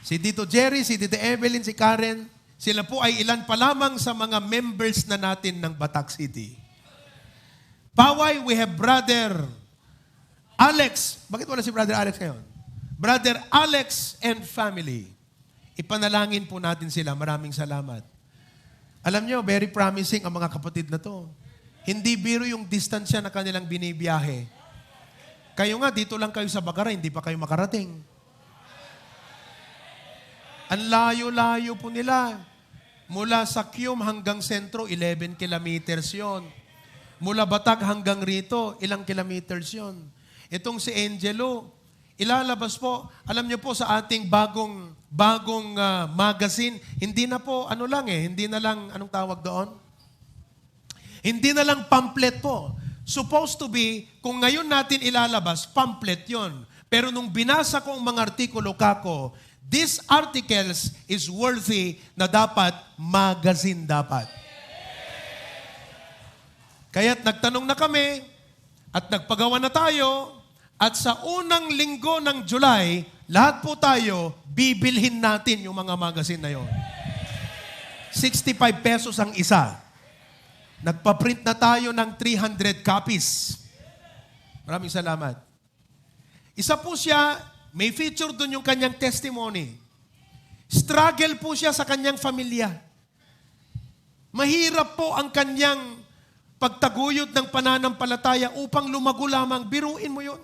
si Tito Jerry, si Tito Evelyn, si Karen, sila po ay ilan pa lamang sa mga members na natin ng Batak City. Poway, we have Brother Alex. Bakit wala si Brother Alex ngayon? Brother Alex and family. Ipanalangin po natin sila. Maraming salamat. Alam nyo, very promising ang mga kapatid na to. Hindi biro yung distansya na kanilang binibiyahe. Kayo nga, dito lang kayo sa Bagara, hindi pa kayo makarating. Ang layo-layo po nila. Mula sa Kium hanggang sentro, 11 kilometers yon. Mula Batak hanggang rito, ilang kilometers yon. Itong si Angelo, ilalabas po, alam niyo po sa ating bagong magazine, hindi na po, hindi na lang, anong tawag doon? Hindi na lang pamphlet po. Supposed to be, kung ngayon natin ilalabas, pamphlet yon. Pero nung binasa ko ang mga artikulo kako, these articles is worthy na dapat magazine dapat. Kaya't nagtanong na kami at nagpagawa na tayo at sa unang linggo ng July, lahat po tayo, bibilhin natin yung mga magazine na yon. 65 pesos ang isa. Nagpa-print na tayo ng 300 copies. Maraming salamat. Isa po siya, may feature doon yung kanyang testimony. Struggle po siya sa kanyang familia. Mahirap po ang kanyang pagtaguyod ng pananampalataya upang lumago lamang. Biruin mo yun.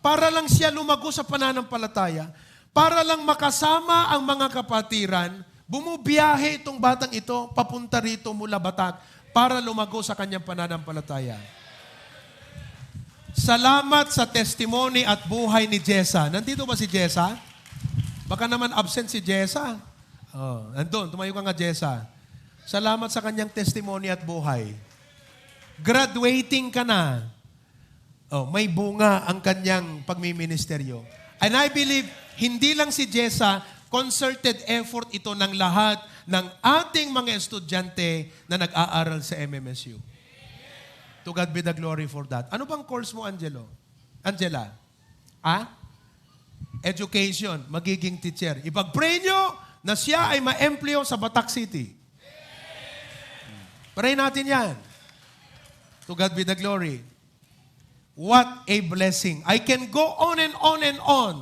Para lang siya lumago sa pananampalataya, para lang makasama ang mga kapatiran, bumubiyahe itong batang ito, papunta rito mula Batak, para lumago sa kanyang pananampalataya. Salamat sa testimony at buhay ni Jessa. Nandito ba si Jessa? Baka naman absent si Jessa. Oh, andun, tumayo ka nga, Jessa. Salamat sa kanyang testimony at buhay. Graduating ka na. Oh, may bunga ang kanyang pagmiministeryo. And I believe, hindi lang si Jessa, concerted effort ito ng lahat ng ating mga estudyante na nag-aaral sa MMSU. To God be the glory for that. Ano bang course mo, Angela? Education, magiging teacher. Ipag-pray nyo na siya ay ma-empleo sa Batak City. Pray natin yan. To God be the glory. What a blessing. I can go on and on and on.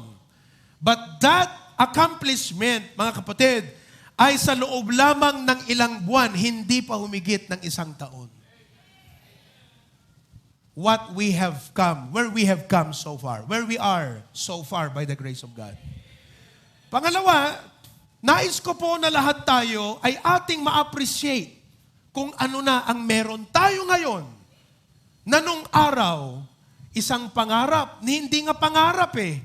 But that accomplishment, mga kapatid, ay sa loob lamang ng ilang buwan, hindi pa humigit ng isang taon. What we have come, where we have come so far, where we are so far by the grace of God. Pangalawa, nais ko po na lahat tayo ay ating ma-appreciate kung ano na ang meron tayo ngayon na nung araw, isang pangarap, hindi nga pangarap eh.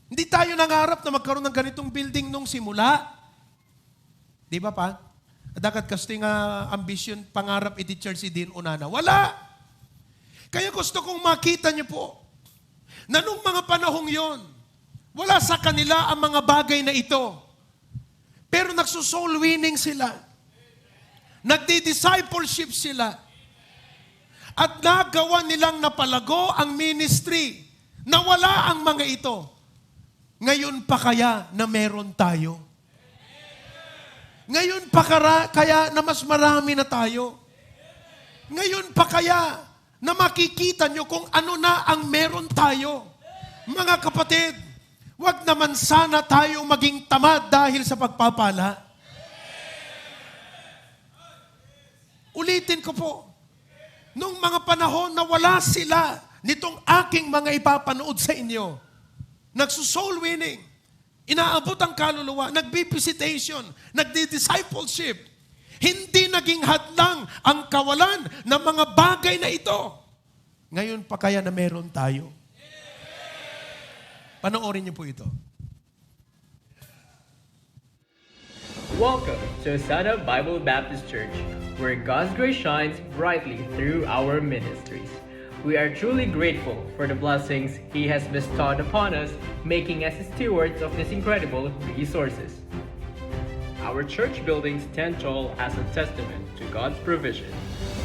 Hindi tayo nangarap na magkaroon ng ganitong building nung simula. Di ba pa? Dakat kasi nga ambition, pangarap iti church din unana. Wala! Kaya gusto kong makita niyo po na nung mga panahong yon, wala sa kanila ang mga bagay na ito. Pero nagsusoul winning sila. Nagdi-discipleship sila. At nagawa nilang napalago ang ministry na wala ang mga ito. Ngayon pa kaya na meron tayo? Ngayon pa kaya na mas marami na tayo? Ngayon pa kaya na makikita nyo kung ano na ang meron tayo? Mga kapatid, wag naman sana tayo maging tamad dahil sa pagpapala. Ulitin ko po, nung mga panahon na wala sila nitong aking mga ipapanood sa inyo, nagsusoul winning, inaabot ang kaluluwa, nagbi-visitation, nagdi-discipleship, hindi naging hadlang ang kawalan ng mga bagay na ito. Ngayon pa kaya na meron tayo? Panoorin niyo po ito. Welcome to Osana Bible Baptist Church, where God's grace shines brightly through our ministries. We are truly grateful for the blessings He has bestowed upon us, making us stewards of these incredible resources. Our church building stands tall as a testament to God's provision.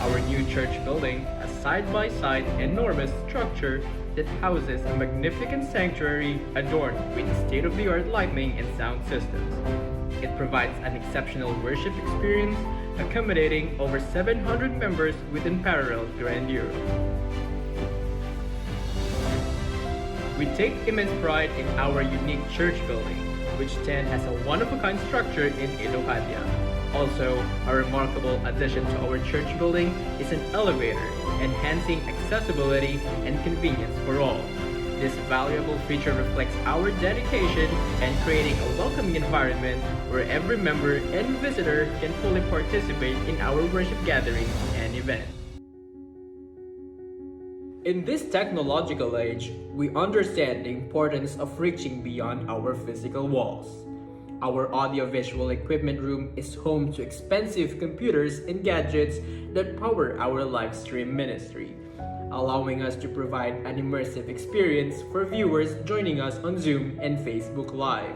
Our new church building, a side-by-side enormous structure that houses a magnificent sanctuary adorned with state-of-the-art lighting and sound systems. It provides an exceptional worship experience, accommodating over 700 members with unparalleled grandeur. We take immense pride in our unique church building, which stands as a one-of-a-kind structure in Ilocos. Also, a remarkable addition to our church building is an elevator, enhancing accessibility and convenience for all. This valuable feature reflects our dedication in creating a welcoming environment where every member and visitor can fully participate in our worship gatherings and events. In this technological age, we understand the importance of reaching beyond our physical walls. Our audiovisual equipment room is home to expensive computers and gadgets that power our live stream ministry, allowing us to provide an immersive experience for viewers joining us on Zoom and Facebook Live.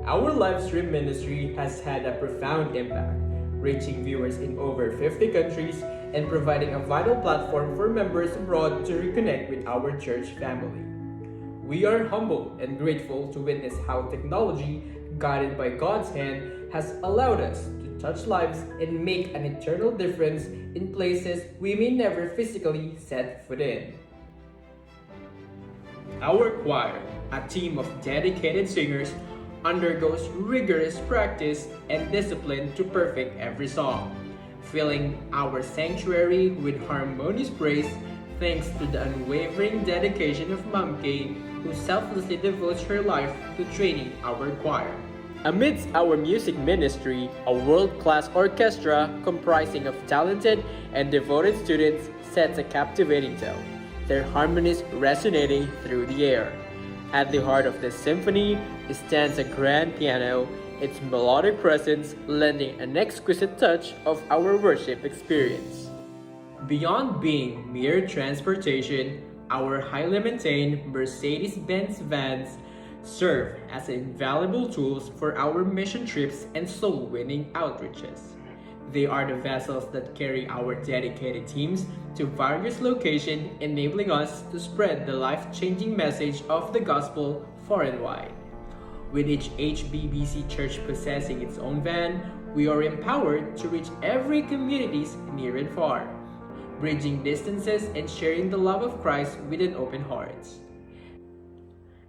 Our live stream ministry has had a profound impact, reaching viewers in over 50 countries and providing a vital platform for members abroad to reconnect with our church family. We are humbled and grateful to witness how technology, guided by God's hand, has allowed us to touch lives and make an eternal difference in places we may never physically set foot in. Our choir, a team of dedicated singers, undergoes rigorous practice and discipline to perfect every song. filling our sanctuary with harmonious praise thanks to the unwavering dedication of Ma'am Kay, who selflessly devotes her life to training our choir. Amidst our music ministry, a world-class orchestra comprising of talented and devoted students sets a captivating tone, their harmonies resonating through the air. At the heart of this symphony stands a grand piano, its melodic presence lending an exquisite touch of our worship experience. Beyond being mere transportation, our highly maintained Mercedes-Benz vans serve as invaluable tools for our mission trips and soul-winning outreaches. They are the vessels that carry our dedicated teams to various locations, enabling us to spread the life-changing message of the gospel far and wide. With each HBBC church possessing its own van, we are empowered to reach every communities near and far, bridging distances and sharing the love of Christ with an open heart.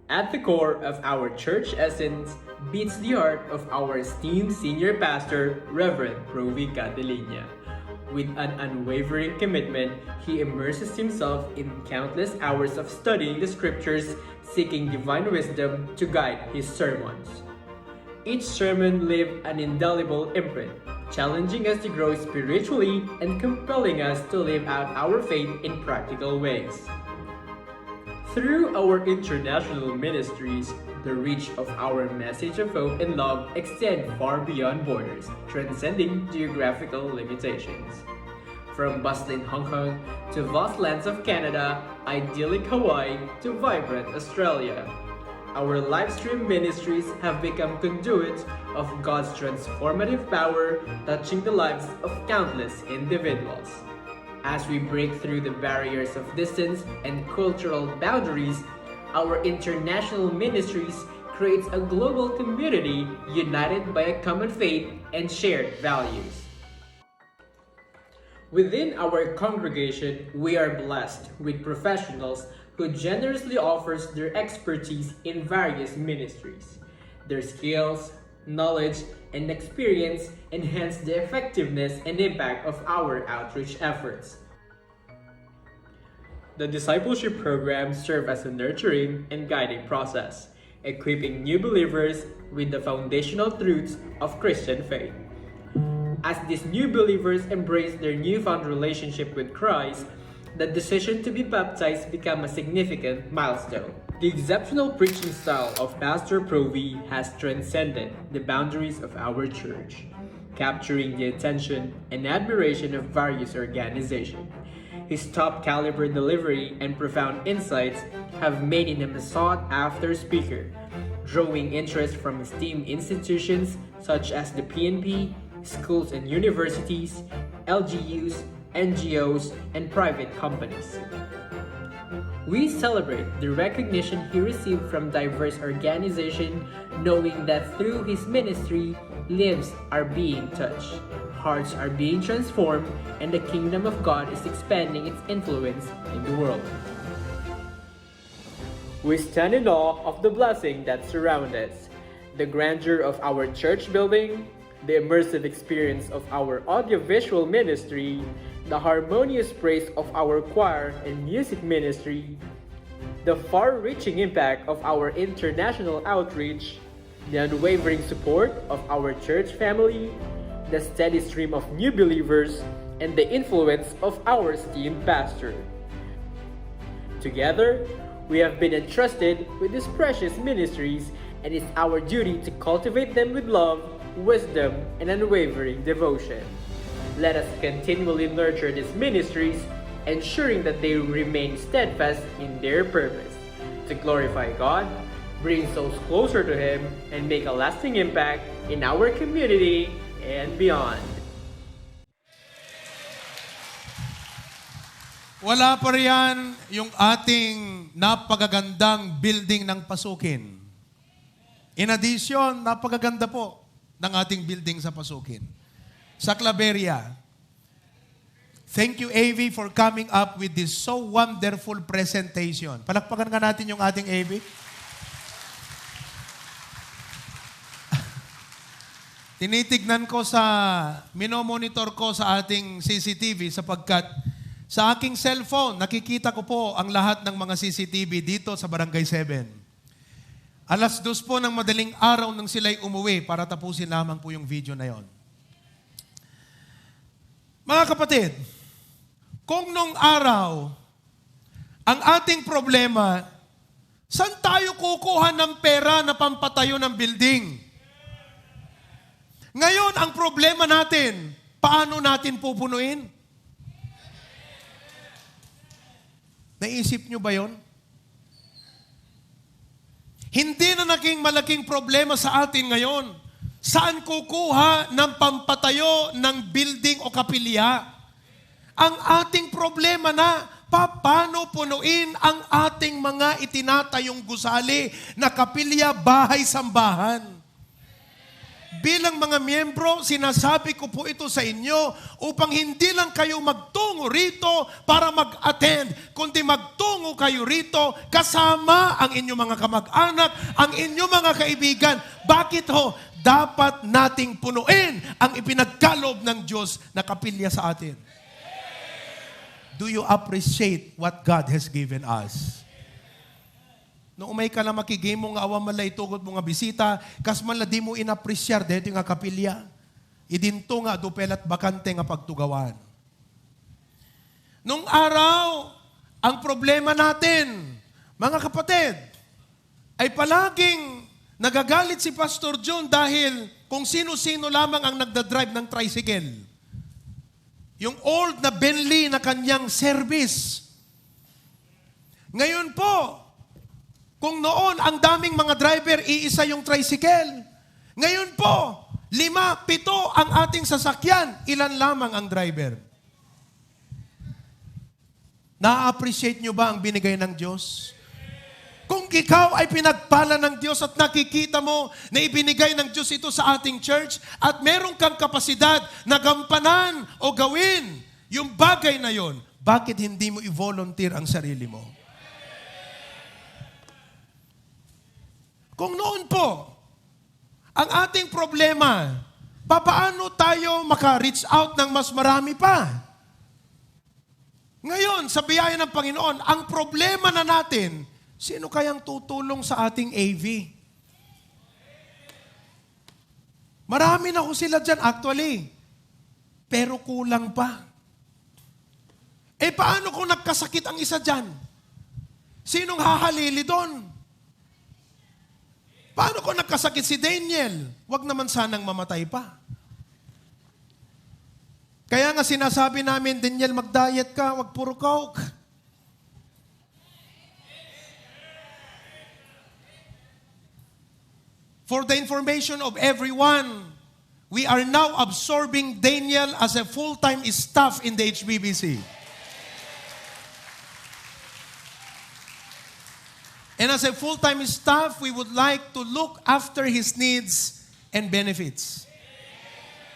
At the core of our church essence beats the heart of our esteemed senior pastor, Reverend Provi Catalinya. With an unwavering commitment, he immerses himself in countless hours of studying the scriptures, seeking divine wisdom to guide his sermons. Each sermon leaves an indelible imprint, challenging us to grow spiritually and compelling us to live out our faith in practical ways. Through our international ministries, the reach of our message of hope and love extends far beyond borders, transcending geographical limitations. From bustling Hong Kong to vast lands of Canada, idyllic Hawaii to vibrant Australia, our livestream ministries have become conduits of God's transformative power, touching the lives of countless individuals. As we break through the barriers of distance and cultural boundaries, our international ministries creates a global community united by a common faith and shared values. Within our congregation, we are blessed with professionals who generously offers their expertise in various ministries. Their skills, knowledge, and experience enhance the effectiveness and impact of our outreach efforts. The discipleship programs serve as a nurturing and guiding process, equipping new believers with the foundational truths of Christian faith. As these new believers embrace their newfound relationship with Christ, the decision to be baptized becomes a significant milestone. The exceptional preaching style of Pastor Provi has transcended the boundaries of our church, capturing the attention and admiration of various organizations. His top-caliber delivery and profound insights have made him a sought-after speaker, drawing interest from esteemed institutions such as the PNP, schools and universities, LGUs, NGOs, and private companies. We celebrate the recognition he received from diverse organizations, knowing that through his ministry, lives are being touched, hearts are being transformed, and the kingdom of God is expanding its influence in the world. We stand in awe of the blessing that surrounds us, the grandeur of our church building, the immersive experience of our audiovisual ministry, the harmonious praise of our choir and music ministry, the far-reaching impact of our international outreach, the unwavering support of our church family, the steady stream of new believers, and the influence of our esteemed pastor. Together, we have been entrusted with these precious ministries, and it's our duty to cultivate them with love, wisdom, and unwavering devotion. Let us continually nurture these ministries, ensuring that they remain steadfast in their purpose, to glorify God, bring souls closer to Him, and make a lasting impact in our community and beyond. Wala pa riyan yung ating napakagandang building ng Pasukin. In addition, napakaganda po ng ating building sa Pasukin. Sa Claveria. Thank you, AV, for coming up with this so wonderful presentation. Palakpakan nga natin yung ating AV. Tinitignan ko minomonitor ko sa ating CCTV sapagkat sa aking cellphone, nakikita ko po ang lahat ng mga CCTV dito sa Barangay 7. 2:00 po ng madaling araw nang sila'y umuwi para tapusin lamang po yung video na yon. Mga kapatid, kung nung araw, ang ating problema, saan tayo kukuha ng pera na pampatayo ng building? Ngayon, ang problema natin, paano natin pupunuin? Naisip nyo ba yon? Hindi na naging malaking problema sa atin ngayon. Saan kukuha ng pampatayo ng building o kapilya? Ang ating problema na, paano punuin ang ating mga itinatayong gusali na kapilya, bahay, sambahan? Bilang mga miyembro, sinasabi ko po ito sa inyo upang hindi lang kayo magtungo rito para mag-attend, kundi magtungo kayo rito kasama ang inyong mga kamag-anak, ang inyong mga kaibigan. Bakit ho? Dapat nating punuin ang ipinagkaloob ng Diyos na kapilya sa atin. Do you appreciate what God has given us? Nung umay ka na makigay mo nga awa malay tugot mo nga bisita, kas man la di mo inapresyar, dito nga kapilya. Idinto nga dupelat bakante nga pagtugawan. Nung araw, ang problema natin, mga kapatid, ay palaging nagagalit si Pastor John dahil kung sino-sino lamang ang nagdadrive ng tricycle. Yung old na Bentley na kanyang service. Ngayon po, kung noon ang daming mga driver, iisa yung tricycle. Ngayon po, 5, 7 ang ating sasakyan, ilan lamang ang driver. Na-appreciate nyo ba ang binigay ng Diyos? Kung ikaw ay pinagpala ng Diyos at nakikita mo na ibinigay ng Diyos ito sa ating church at meron kang kapasidad na gampanan o gawin yung bagay na yon, bakit hindi mo i-volunteer ang sarili mo? Kung noon po, ang ating problema, paano tayo maka-reach out ng mas marami pa? Ngayon, sa biyaya ng Panginoon, ang problema na natin, sino kayang tutulong sa ating AV? Marami na ho sila dyan actually, pero kulang pa. Paano kung nagkasakit ang isa dyan? Sinong hahalili doon? Paano kung nagkasakit si Daniel? Huwag naman sanang mamatay pa. Kaya nga sinasabi namin, Daniel, mag-diet ka, huwag puro coke. For the information of everyone, we are now absorbing Daniel as a full-time staff in the HBBC. And as a full-time staff, we would like to look after his needs and benefits.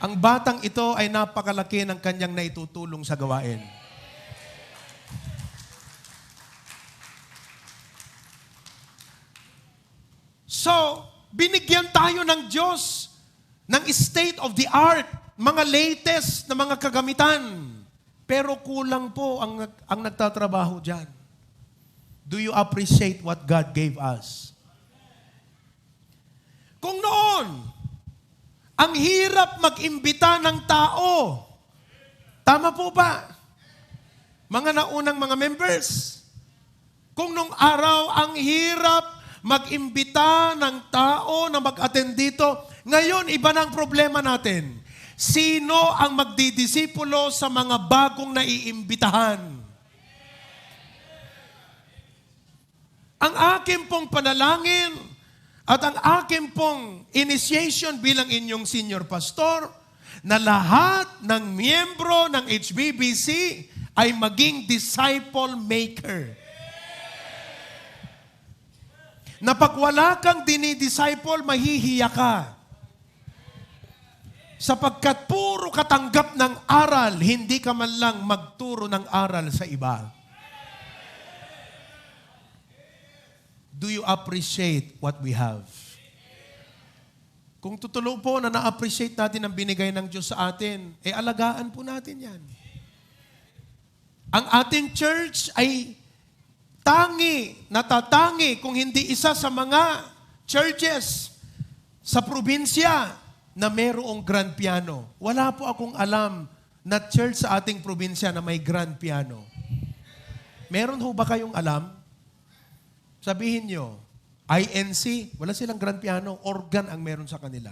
Ang batang ito ay napakalaki ng kanyang naitutulong sa gawain. So, binigyan tayo ng Diyos ng state of the art, mga latest na mga kagamitan. Pero kulang po ang nagtatrabaho dyan. Do you appreciate what God gave us? Kung noon, ang hirap mag-imbita ng tao. Tama po ba? Mga naunang mga members. Kung nung araw, ang hirap mag-imbita ng tao na mag-attend dito, ngayon, iba na ang problema natin. Sino ang magdidisipulo sa mga bagong naiimbitahan? Ang aking pong panalangin at ang aking pong initiation bilang inyong senior pastor na lahat ng miyembro ng HBBC ay maging disciple maker. Na pag wala kang dinidisciple, mahihiya ka. Sapagkat puro katanggap ng aral, hindi ka man lang magturo ng aral sa iba. Do you appreciate what we have? Kung tutulo po na na-appreciate natin ang binigay ng Diyos sa atin, alagaan po natin yan. Ang ating church ay natatangi kung hindi isa sa mga churches sa probinsya na mayroong grand piano. Wala po akong alam na church sa ating probinsya na may grand piano. Meron ho ba kayong alam? Sabihin nyo, INC, wala silang grand piano, organ ang meron sa kanila.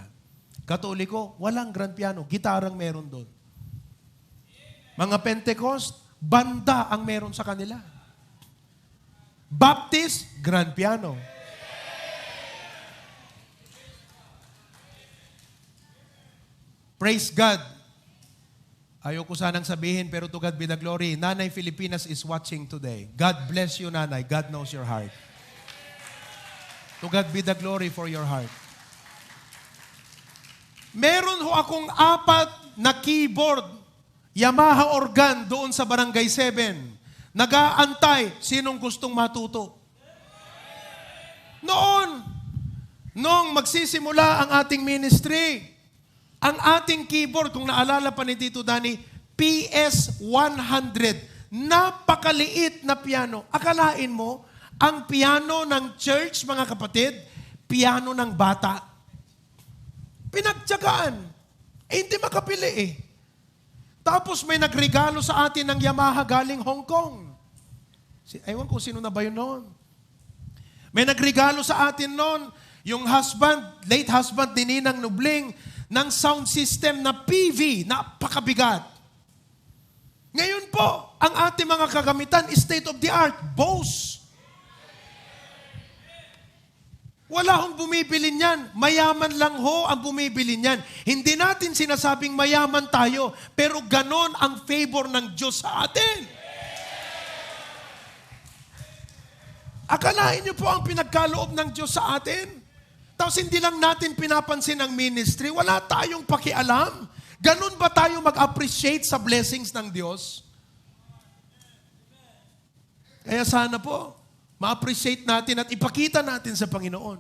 Katoliko, walang grand piano, gitarang meron doon. Mga Pentecost, banda ang meron sa kanila. Baptist, grand piano. Praise God. Ayoko sanang sabihin, pero to God be the glory. Nanay Filipinas is watching today. God bless you, Nanay. God knows your heart. To God be the glory for your heart. Meron ho akong 4 na keyboard, Yamaha organ doon sa Barangay 7. Nag-aantay sinong gustong matuto. Noong magsisimula ang ating ministry, ang ating keyboard, kung naalala pa ni Tito Danny, PS100. Napakaliit na piano. Akalain mo, ang piano ng church, mga kapatid, piano ng bata. Pinagtyagaan. Hindi makapili . Tapos may nagregalo sa atin ng Yamaha galing Hong Kong. Ewan ko sino na ba yun noon. May nagregalo sa atin noon, yung late husband ni Ninang Nubling, ng sound system na PV, napakabigat. Ngayon po, ang ating mga kagamitan is state of the art, Bose. Wala hong bumibili niyan. Mayaman lang ho ang bumibili niyan. Hindi natin sinasabing mayaman tayo, pero ganon ang favor ng Diyos sa atin. Akalain niyo po ang pinagkaloob ng Diyos sa atin? Tapos hindi lang natin pinapansin ang ministry, wala tayong pakialam. Ganon ba tayo mag-appreciate sa blessings ng Diyos? Kaya sana po, ma-appreciate natin at ipakita natin sa Panginoon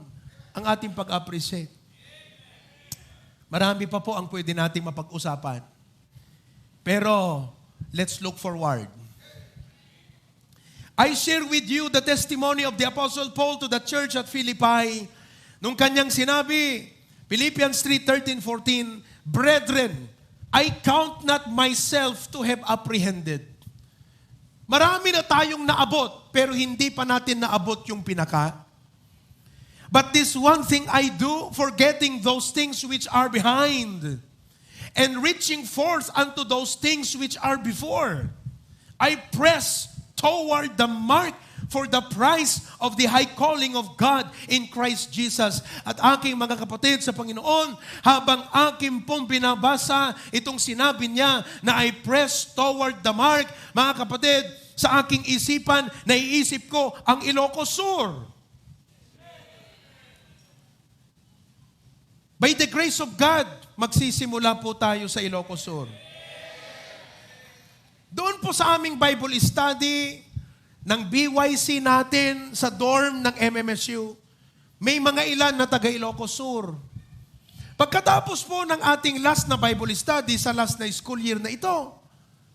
ang ating pag-appreciate. Marami pa po ang pwede nating mapag-usapan. Pero, let's look forward. I share with you the testimony of the Apostle Paul to the church at Philippi. Nung kanyang sinabi, Philippians 3:13-14, Brethren, I count not myself to have apprehended. Marami na tayong naabot, pero hindi pa natin naabot yung pinaka. But this one thing I do, forgetting those things which are behind, and reaching forth unto those things which are before. I press toward the mark for the prize of the high calling of God in Christ Jesus. At aking mga kapatid sa Panginoon, habang aking pong binabasa itong sinabi niya na I press toward the mark, mga kapatid, sa aking isipan, naiisip ko ang Ilocos Sur. By the grace of God, magsisimula po tayo sa Ilocos Sur. Doon po sa aming Bible study ng BYC natin sa dorm ng MMSU, may mga ilan na taga Ilocos Sur. Pagkatapos po ng ating last na Bible study sa last na school year na ito,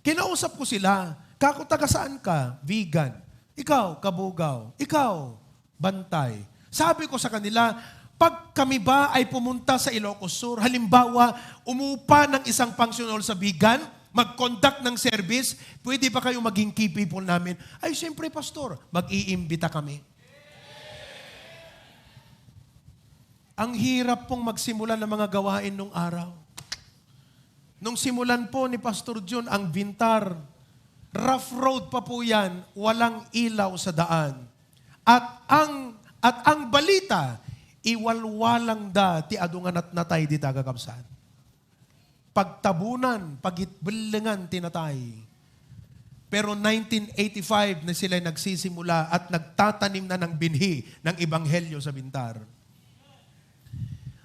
kinausap ko sila, kako taga saan ka? Vegan. Ikaw, Kabugao. Ikaw, Bantay. Sabi ko sa kanila, pag kami ba ay pumunta sa Ilocos Sur, halimbawa, umupa ng isang function hall sa Vegan, mag-conduct ng service, pwede ba kayo maging key people namin? Ay, siyempre, Pastor, mag-iimbita kami. Ang hirap pong magsimula ng mga gawain nung araw. Nung simulan po ni Pastor John ang Vintar, rough road pa po yan, walang ilaw sa daan. At ang balita, iwalwalang da ti adungan at natay di tagakapsan. Pagtabunan, pagitbelengan tinatay. Pero 1985 na sila nagsisimula at nagtatanim na ng binhi ng ebanghelyo sa Bintar.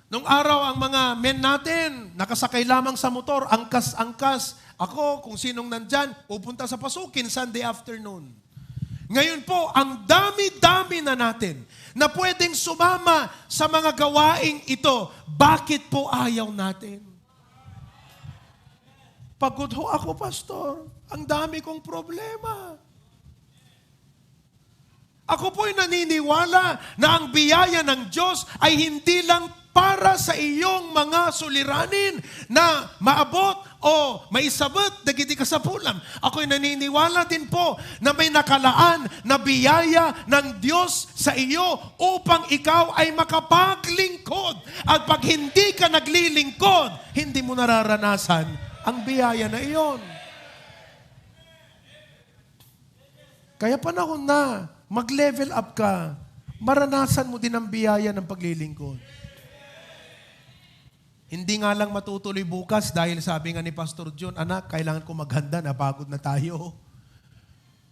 Nung araw, ang mga men natin, nakasakay lamang sa motor, angkas-angkas. Ako, kung sinong nandyan, pupunta sa pasukin Sunday afternoon. Ngayon po, ang dami-dami na natin. na pwedeng sumama sa mga gawaing ito. Bakit po ayaw natin? Pagod ho ako, pastor. Ang dami kong problema. Ako po'y naniniwala na ang biyaya ng Diyos ay hindi lang para sa iyong mga suliranin na maabot o maisabot dagiti kasapulam. Ako'y naniniwala din po na may nakalaan na biyaya ng Diyos sa iyo upang ikaw ay makapaglingkod. At pag hindi ka naglilingkod, hindi mo nararanasan ang biyaya na iyon. Kaya panahon na mag-level up ka, maranasan mo din ang biyaya ng paglilingkod. Hindi nga lang matutuloy bukas dahil sabi nga ni Pastor John, anak, kailangan ko maghanda, napagod na tayo.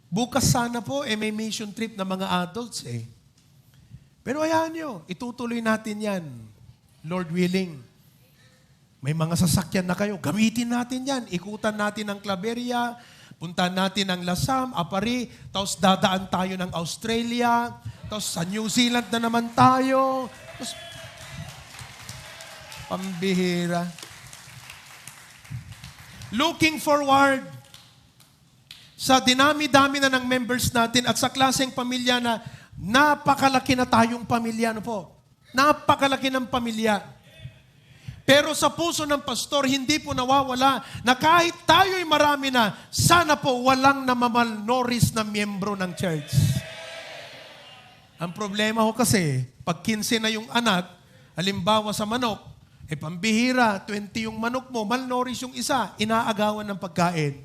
Bukas sana po, may mission trip na mga adults Pero ayan nyo, itutuloy natin yan. Lord willing. May mga sasakyan na kayo, gamitin natin yan. Ikutan natin ang Claveria, puntahan natin ang Lasam, Apari, tapos dadaan tayo ng Australia, tapos sa New Zealand na naman tayo. Tapos, pambihira. Looking forward sa dinami-dami na ng members natin at sa klaseng pamilya na napakalaki na tayong pamilya. Ano po? Napakalaki ng pamilya. Pero sa puso ng pastor, hindi po nawawala na kahit tayo'y marami na, sana po walang namamalnoris na miyembro ng church. Ang problema ho kasi, pag 15 na yung anak, halimbawa sa manok, pambihira, 20 yung manok mo, malnourished yung isa, inaagawan ng pagkain.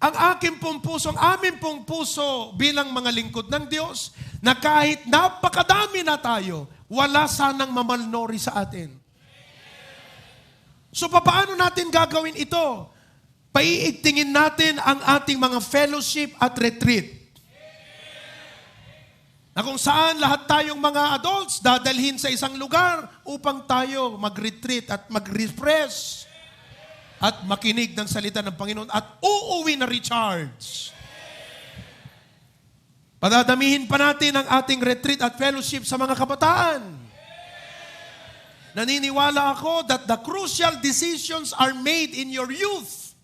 Ang aking pong puso, ang aming pong puso bilang mga lingkod ng Diyos, na kahit napakadami na tayo, wala sanang mamalnourished sa atin. So, paano natin gagawin ito? Paiigtingin natin ang ating mga fellowship at retreat. Na kung saan lahat tayong mga adults dadalhin sa isang lugar upang tayo mag-retreat at mag-refresh at makinig ng salita ng Panginoon at uuwi na recharge. Padadamihin pa natin ang ating retreat at fellowship sa mga kabataan. Naniniwala ako that the crucial decisions are made in your youth.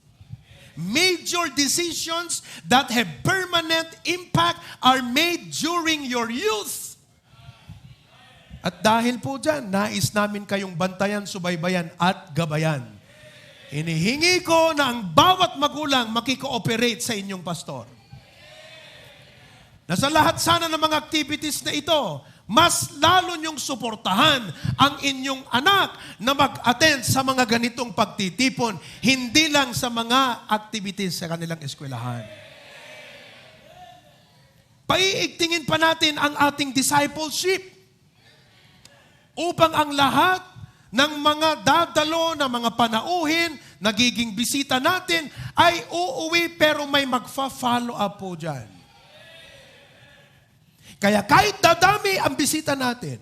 Major decisions that have permanent impact are made during your youth. At dahil po dyan, nais namin kayong bantayan, subaybayan at gabayan. Inihingi ko na ang bawat magulang makikooperate sa inyong pastor. Na sa lahat sana ng mga activities na ito, mas lalo niyong suportahan ang inyong anak na mag-attend sa mga ganitong pagtitipon, hindi lang sa mga activities sa kanilang eskwelahan. Paiigtingin pa natin ang ating discipleship upang ang lahat ng mga dadalo na mga panauhin, nagiging bisita natin, ay uuwi pero may magfa-follow up po dyan. Kaya kahit dadami ang bisita natin,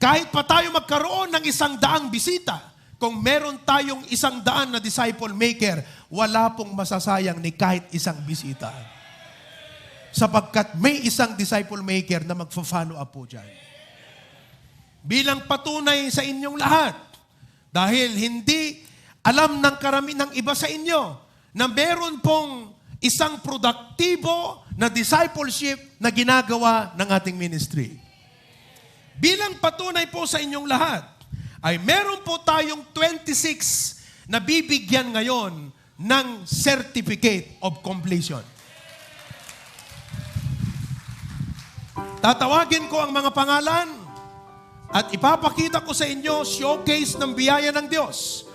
kahit pa tayo magkaroon ng 100 bisita, kung meron tayong 100 na disciple maker, wala pong masasayang ni kahit isang bisita. Sapagkat may isang disciple maker na magfa-follow up po dyan. Bilang patunay sa inyong lahat, dahil hindi alam ng ng iba sa inyo na meron pong isang produktibo na discipleship na ginagawa ng ating ministry. Bilang patunay po sa inyong lahat, ay meron po tayong 26 na bibigyan ngayon ng Certificate of Completion. Tatawagin ko ang mga pangalan at ipapakita ko sa inyo showcase ng biyaya ng Diyos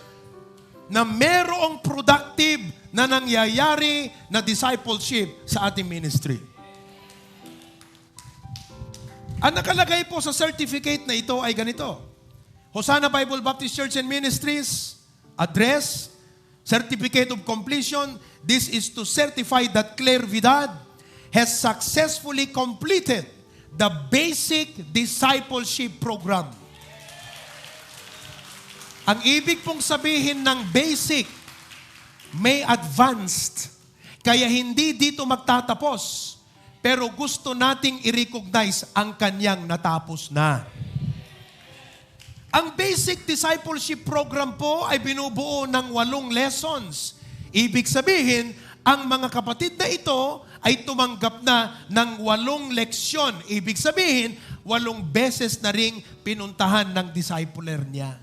na merong productive na nangyayari na discipleship sa ating ministry. Ang nakalagay po sa certificate na ito ay ganito. Hosanna Bible Baptist Church and Ministries, address, Certificate of Completion. This is to certify that Claire Vidal has successfully completed the basic discipleship program. Ang ibig pong sabihin ng basic, may advanced. Kaya hindi dito magtatapos. pero gusto nating i-recognize ang kanyang natapos na. Ang basic discipleship program po ay binubuo ng 8 lessons. Ibig sabihin, ang mga kapatid na ito ay tumanggap na ng 8 leksyon. Ibig sabihin, 8 beses na ring pinuntahan ng discipler niya.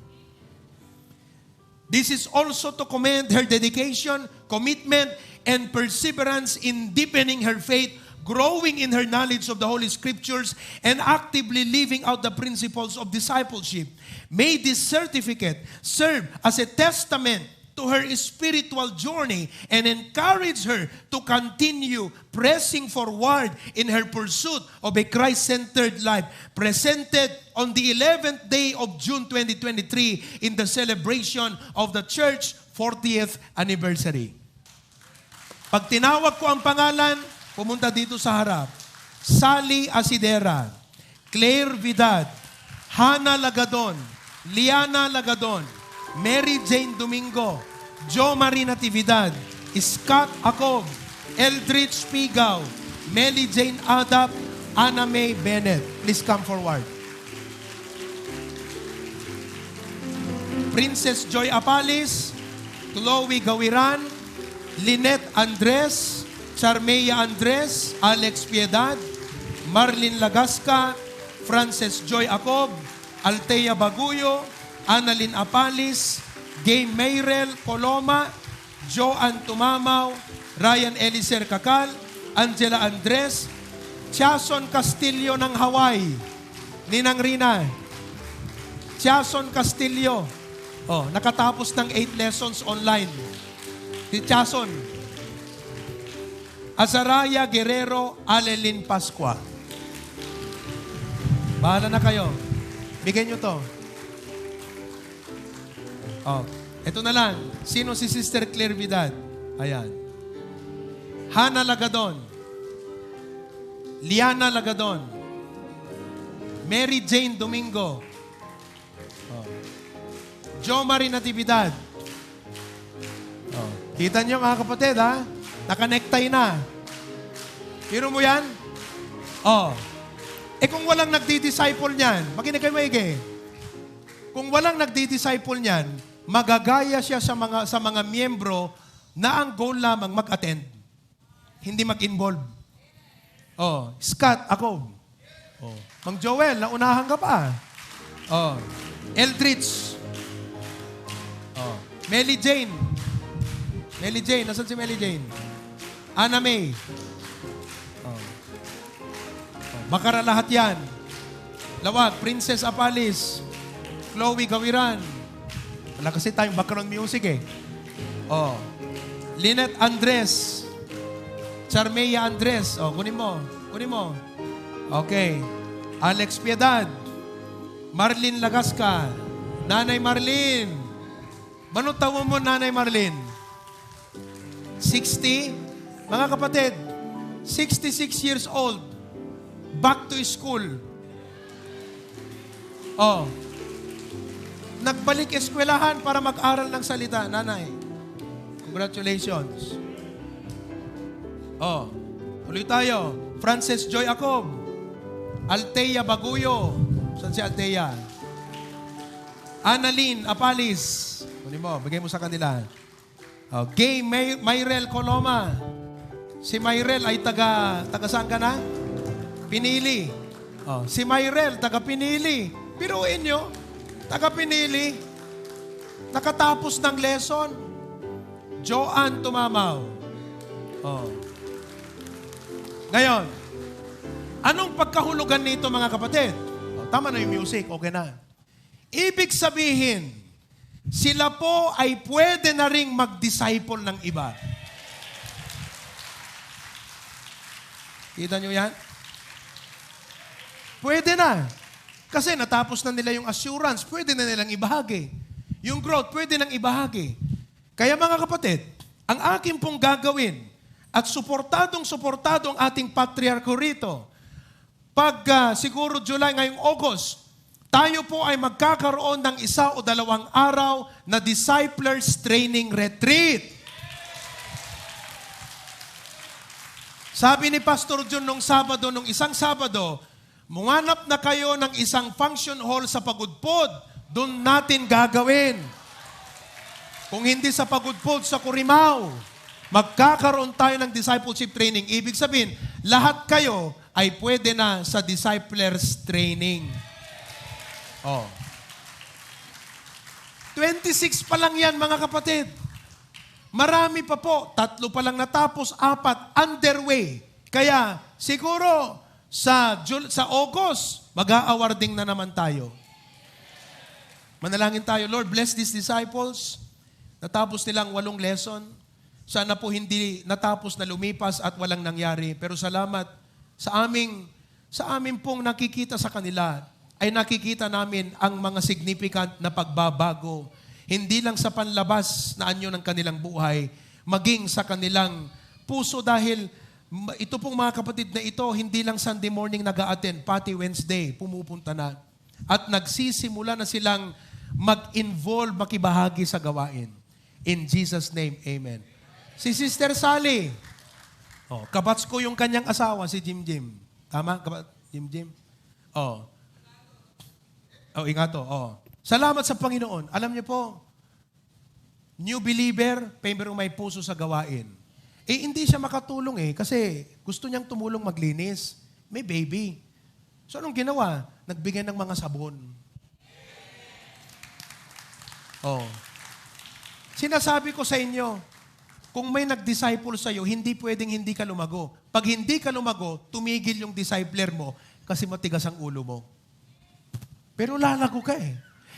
This is also to commend her dedication, commitment, and perseverance in deepening her faith, growing in her knowledge of the Holy Scriptures, and actively living out the principles of discipleship. May this certificate serve as a testament to her spiritual journey and encourage her to continue pressing forward in her pursuit of a Christ-centered life, presented on the 11th day of June 2023 in the celebration of the Church 40th anniversary. Pag tinawag ko ang pangalan, pumunta dito sa harap. Sally Asidera, Claire Vidad, Hannah Lagadon, Liana Lagadon, Mary Jane Domingo, Jo Marie Natividad, Scott Acob, Eldridge Pigaw, Melly Jane Adap, Anna May Bennett. Please come forward. Princess Joy Apalis, Chloe Gawiran, Lynette Andres, Charmeya Andres, Alex Piedad, Marlene Lagasca, Frances Joy Acob, Altea Baguyo, Annalyn Apalis, Gay Mayrel Coloma, Joanne Tumamaw, Ryan Eliser Kakal, Angela Andres, Chason Castillo ng Hawaii, Ninang Rina, Chason Castillo, nakatapos ng 8 lessons online. Si Chason. Azaraya Guerrero, Alelin Pascua. Bahala na kayo. Bigyan nyo to. Ito na lang. Sino si Sister Claire Vidad? Ayan. Hannah Lagadon. Liana Lagadon. Mary Jane Domingo. Jo Marie Natividad. Kita niyo mga kapatid, ha? Naka-necktie na. Hiro mo yan? Kung walang nagdi-disciple niyan, makinig kayo maigi. Kung walang nagdi-disciple niyan, magagaya siya sa mga miyembro na ang goal lamang mag-attend. Hindi mag-involve. Scott, ako. Mang Joel, naunahan ka pa. Eldridge. Melly Jane. Melly Jane. Nasaan si Melly Jane? Anna May. Bakara lahat yan. Lawag, Princess Apalis. Chloe Gawiran. Wala kasi tayong background music eh. Lynette Andres. Charmeya Andres. Kunin mo. Kunin mo. Okay. Alex Piedad. Marlene Lagasca. Nanay Marlene. Anong taon mo, Nanay Marlene? 60? Mga kapatid, 66 years old. Back to school. Nagbalik eskwelahan para mag-aral ng salita. Nanay, congratulations. Tuloy tayo. Frances Joy Acob. Altea Baguyo. Saan si Altea? Annalyn Apalis. Kunin mo, bigay mo sa kanila. Gay Mayrel Coloma. Si Mayrel ay taga saan ka na? Pinili. Si Mayrel, taga Pinili. Piruin nyo, taga Pinili. Nakatapos ng lesson. Joanne Tumamaw. Ngayon, anong pagkahulugan nito mga kapatid? Tama na yung music, okay na. Ibig sabihin, sila po ay pwede na ring mag-disciple ng iba. Kita nyo yan? Pwede na. Kasi natapos na nila yung assurance, pwede na nilang ibahagi. Yung growth, pwede nang ibahagi. Kaya mga kapatid, ang akin pong gagawin at suportado ang ating patriarcho rito, pag siguro July ngayong August, tayo po ay magkakaroon ng 1 o 2 araw na Disciplers Training Retreat. Sabi ni Pastor John nung isang Sabado, munganap na kayo ng isang function hall sa Pagudpod. Doon natin gagawin. Kung hindi sa Pagudpod, sa Curimaw, magkakaroon tayo ng discipleship training. Ibig sabihin, lahat kayo ay pwede na sa disciplers training. Oh. 26 pa lang yan, mga kapatid. Marami pa po. 3 pa lang natapos, 4 underway. Kaya siguro sa August, mag-a-awarding na naman tayo. Manalangin tayo, Lord, bless these disciples. Natapos nilang 8 lesson. Sana po hindi natapos na lumipas at walang nangyari. Pero salamat sa amin pong nakikita sa kanila, ay nakikita namin ang mga significant na pagbabago. Hindi lang sa panlabas na anyo ng kanilang buhay, maging sa kanilang puso dahil ito pong mga kapatid na ito, hindi lang Sunday morning nag-a-attend, pati Wednesday, pumupunta na. At nagsisimula na silang mag-involve, makibahagi sa gawain. In Jesus' name, amen. Si Sister Sally, kabats ko yung kanyang asawa, si Jim Jim. Tama? Jim Jim? Ingato. Salamat sa Panginoon. Alam niyo po, new believer, pero may puso sa gawain. Hindi siya makatulong kasi gusto niyang tumulong maglinis. May baby. So anong ginawa? Nagbigay ng mga sabon. Sinasabi ko sa inyo, kung may nag-disciple sa'yo, hindi pwedeng hindi ka lumago. Pag hindi ka lumago, tumigil yung discipler mo kasi matigas ang ulo mo. Pero lalago ka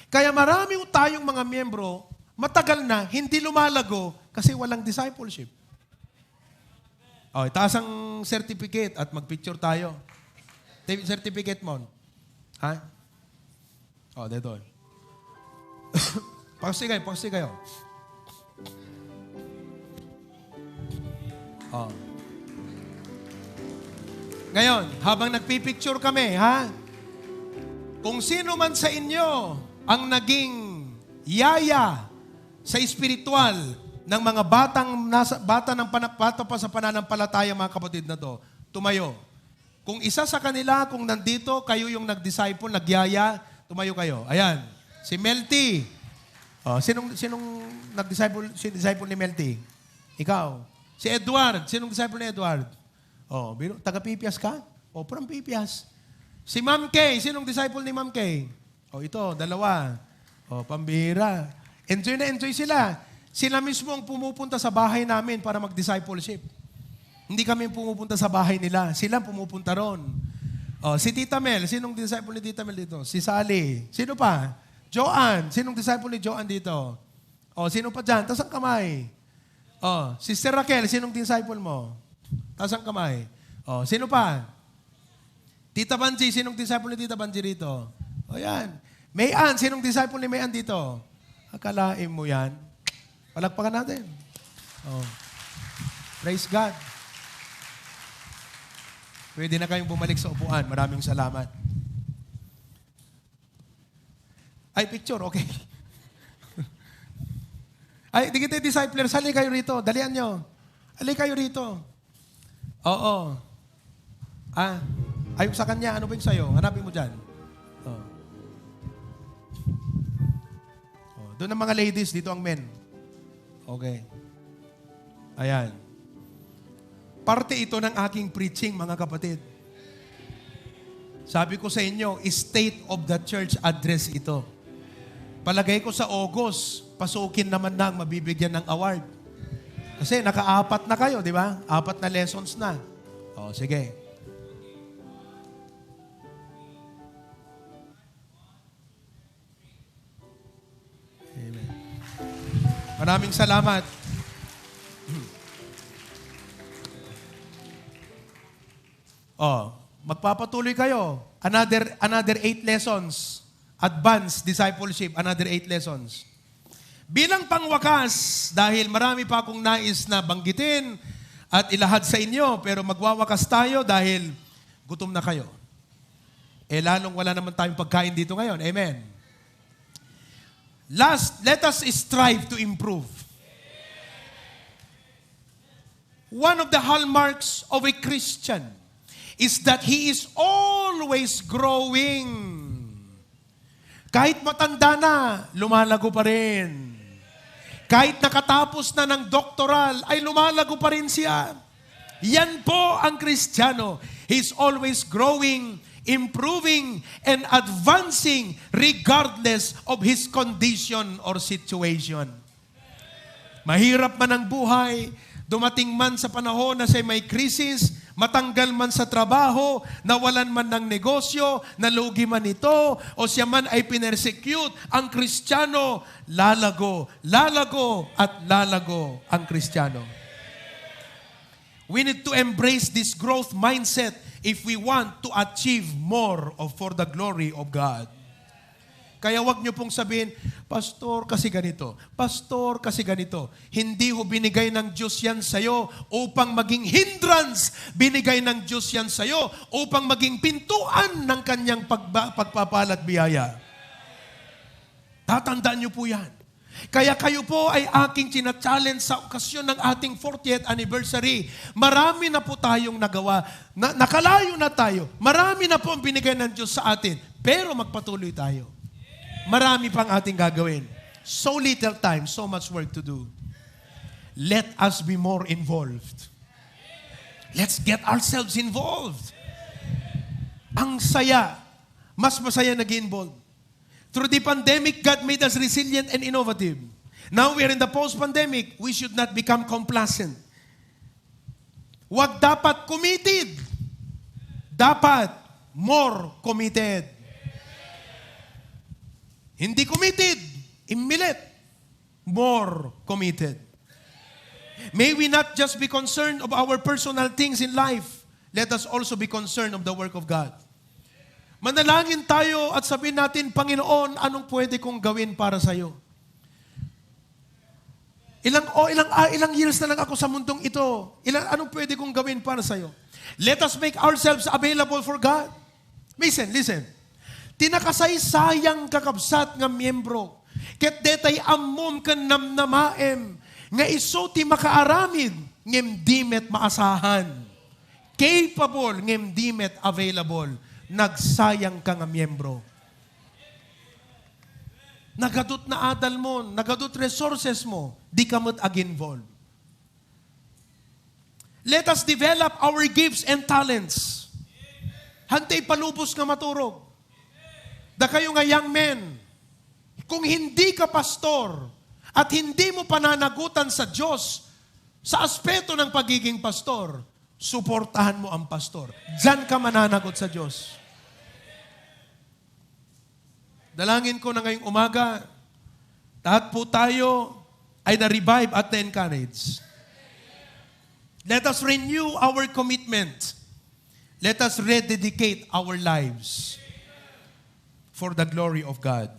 Kaya marami tayong mga miyembro, matagal na, hindi lumalago kasi walang discipleship. Itaas ang certificate at magpicture tayo. Certificate mo. Ha? Dito. Pagsi kayo. Ngayon, habang nagpipicture kami, kung sino man sa inyo ang naging yaya sa espiritual ng mga bata pa sa pananampalataya, mga kapatid na to, tumayo. Kung isa sa kanila, kung nandito, kayo yung nag-disciple, nagyaya, tumayo kayo. Ayan, si Melty. Sinong nag-disciple, disciple ni Melty? Ikaw. Si Edward. Sinong disciple ni Edward? Taga-Pipias ka? From Pipias. Si Ma'am Kay. Sinong disciple ni Ma'am Kay? Ito, 2. Pambihira. Enjoy na enjoy sila. Sila mismo ang pumupunta sa bahay namin para mag-discipleship. Hindi kami pumupunta sa bahay nila. Sila pumupunta ron. Si Tita Mel. Sinong disciple ni Tita Mel dito? Si Sally. Sino pa? Joanne. Sinong disciple ni Joanne dito? Sino pa dyan? Taas ang kamay. Sister Raquel. Sinong disciple mo? Taas ang kamay. Sino pa? Tita Banji. Sinong disciple ni Tita Banji rito? Yan. Mayan. Sinong disciple ni Mayan dito? Akalain mo yan. Palakpakan natin. Praise God. Pwede na kayong bumalik sa upuan. Maraming salamat. Ay, picture. Okay. Ay, di kita disciples. Hali kayo rito. Dalian nyo. Hali kayo rito. Oo. Ayok sa kanya. Ano ba yung sa'yo? Hanapin mo dyan. Doon ang mga ladies. Dito ang men. Okay. Ayan. Parte ito ng aking preaching, mga kapatid. Sabi ko sa inyo, State of the Church address ito. Palagay ko sa August, pasukin naman na ang mabibigyan ng award. Kasi naka-4 na kayo, di ba? 4 na lessons na. Sige. Amen. Maraming salamat. Magpapatuloy kayo. Another 8 lessons. Advanced discipleship, another 8 lessons. Bilang pangwakas, dahil marami pa akong nais na banggitin at ilahad sa inyo, pero magwawakas tayo dahil gutom na kayo. Lalong wala naman tayong pagkain dito ngayon. Amen. Last, let us strive to improve. one of the hallmarks of a Christian is that he is always growing. Kahit matanda na, lumalago pa rin. Kahit nakatapos na ng doctoral, ay lumalago pa rin siya. Yan po ang Kristiyano. He's always growing, improving, and advancing regardless of his condition or situation. Mahirap man ang buhay, dumating man sa panahon na siya may krisis, matanggal man sa trabaho, nawalan man ng negosyo, nalugi man ito, o siya man ay pinersecute, ang Kristiyano, lalago, lalago, at lalago ang Kristiyano. We need to embrace this growth mindset if we want to achieve more for the glory of God. Kaya wag niyo pong sabihin, Pastor, kasi ganito. Pastor, kasi ganito. Hindi ho binigay ng Diyos yan sa'yo upang maging hindrance. Binigay ng Diyos yan sa'yo upang maging pintuan ng kanyang pagpapala at biyaya. Tatandaan niyo po yan. Kaya kayo po ay aking china-challenge sa okasyon ng ating 40th anniversary. Marami na po tayong nagawa. Nakalayo na tayo. Marami na po ang binigay ng Diyos sa atin. Pero magpatuloy tayo. Marami pang ating gagawin. So little time, so much work to do. Let us be more involved. Let's get ourselves involved. Ang saya. Mas masaya nag-involve. Through the pandemic, God made us resilient and innovative. Now we are in the post-pandemic. We should not become complacent. Wag dapat committed. Dapat more committed. Hindi committed, imilit. More committed. May we not just be concerned of our personal things in life. Let us also be concerned of the work of God. Manalangin tayo at sabihin natin, Panginoon, anong pwede kong gawin para sa iyo? Ilang years na lang ako sa mundong ito. Anong pwede kong gawin para sa iyo? Let us make ourselves available for God. Listen. Tinakasaysayang kakabsat nga miyembro. Ket detay ammom ken namnamaem nga iso ti makaaramid ngem dimet maasahan. Capable ngem dimet available. Nagsayang ka nga miyembro. Nagadot na adal mo, nagadot resources mo, di ka mo't ag-involve. Let us develop our gifts and talents. Hantay palubos nga maturog. Da kayo nga young men, kung hindi ka pastor at hindi mo pananagutan sa Diyos sa aspeto ng pagiging pastor, suportahan mo ang pastor. Diyan ka mananagot sa Diyos. Dalangin ko na ngayong umaga, lahat po tayo ay na-revive at na-encourage. Let us renew our commitment. Let us rededicate our lives for the glory of God.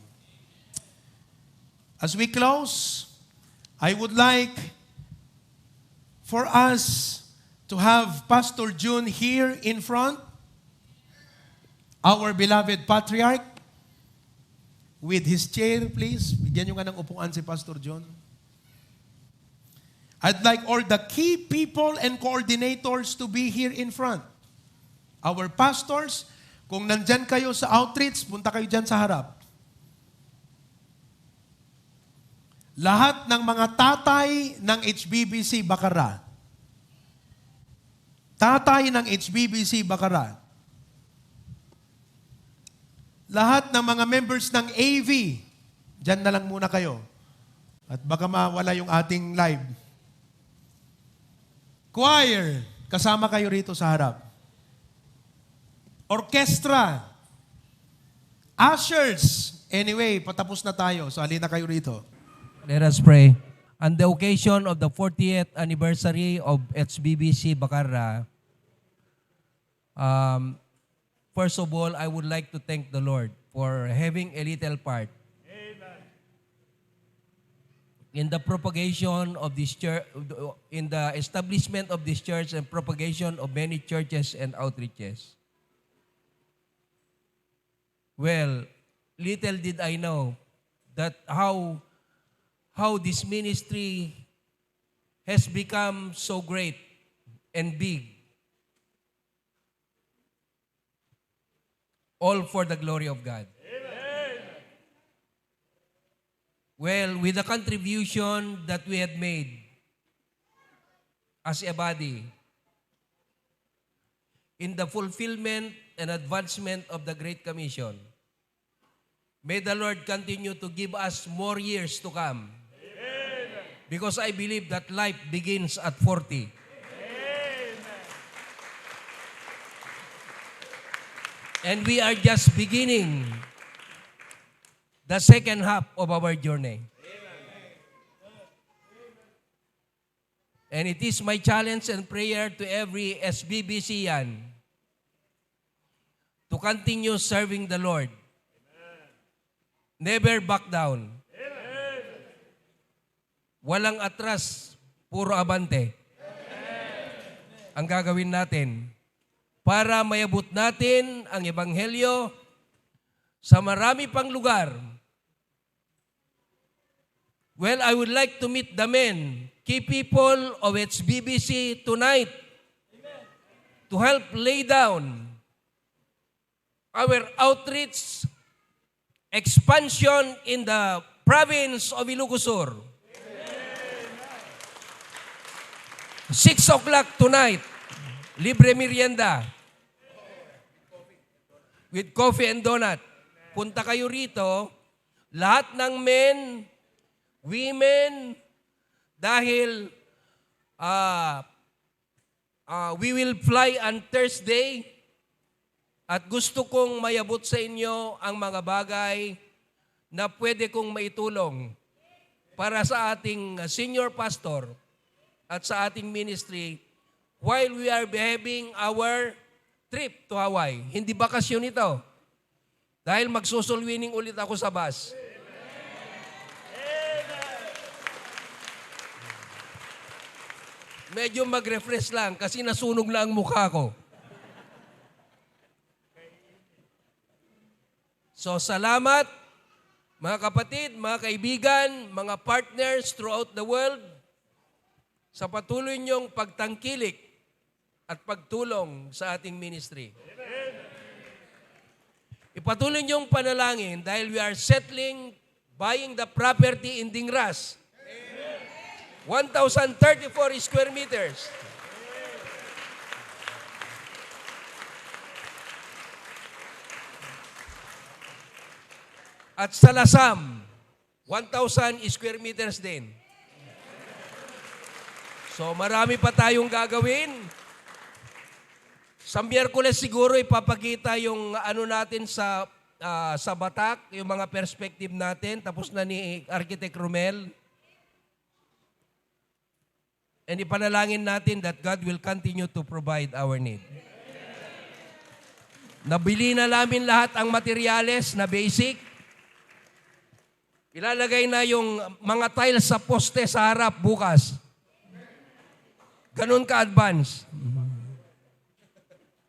As we close, I would like for us to have Pastor June here in front, our beloved Patriarch, with his chair, please. Bigyan nyo nga ng upuan si Pastor John. I'd like all the key people and coordinators to be here in front. Our pastors, kung nandyan kayo sa outreach, punta kayo dyan sa harap. Lahat ng mga tatay ng HBBC Bacara. Tatay ng HBBC Bacara. Lahat ng mga members ng AV, dyan na lang muna kayo. At baka mawala yung ating live. Choir, kasama kayo rito sa harap. Orchestra. Ushers. Anyway, patapos na tayo. So, halina kayo rito. Let us pray. On the occasion of the 40th anniversary of HBBC Bacara, first of all, I would like to thank the Lord for having a little part in the propagation of this church, in the establishment of this church and propagation of many churches and outreaches. Well, little did I know that how this ministry has become so great and big. All for the glory of God. Well, with the contribution that we had made as a body in the fulfillment and advancement of the Great Commission, may the Lord continue to give us more years to come. Because I believe that life begins at 40. And we are just beginning the second half of our journey. And it is my challenge and prayer to every SBBCian to continue serving the Lord. Never back down. Walang atras, puro abante. Ang gagawin natin para mayabot natin ang Ebanghelyo sa marami pang lugar. Well, I would like to meet the men, key people of HBBC tonight to help lay down our outreach expansion in the province of Ilocos Sur. 6 o'clock tonight, libre merienda with coffee and donut. Punta kayo rito, lahat ng men, women, dahil we will fly on Thursday at gusto kong mayabot sa inyo ang mga bagay na pwede kong maitulong para sa ating senior pastor at sa ating ministry while we are having our trip to Hawaii. Hindi bakasyon ito. Dahil magsusulwining ulit ako sa bus. Medyo mag-refresh lang kasi nasunog na ang mukha ko. So salamat mga kapatid, mga kaibigan, mga partners throughout the world sa patuloy niyong pagtangkilik at pagtulong sa ating ministry. Ipatuloy niyong panalangin dahil we are settling, buying the property in Dingras. 1,034 square meters. At sa Lasam, 1,000 square meters din. So marami pa tayong gagawin. Sa Miyerkules siguro ipapakita yung ano natin sa Batak, yung mga perspective natin, tapos na ni Architect Romel. And ipanalangin natin that God will continue to provide our need. Nabili na namin lahat ang materyales na basic. Ilalagay na yung mga tiles sa poste sa harap bukas. Ganun ka-advance.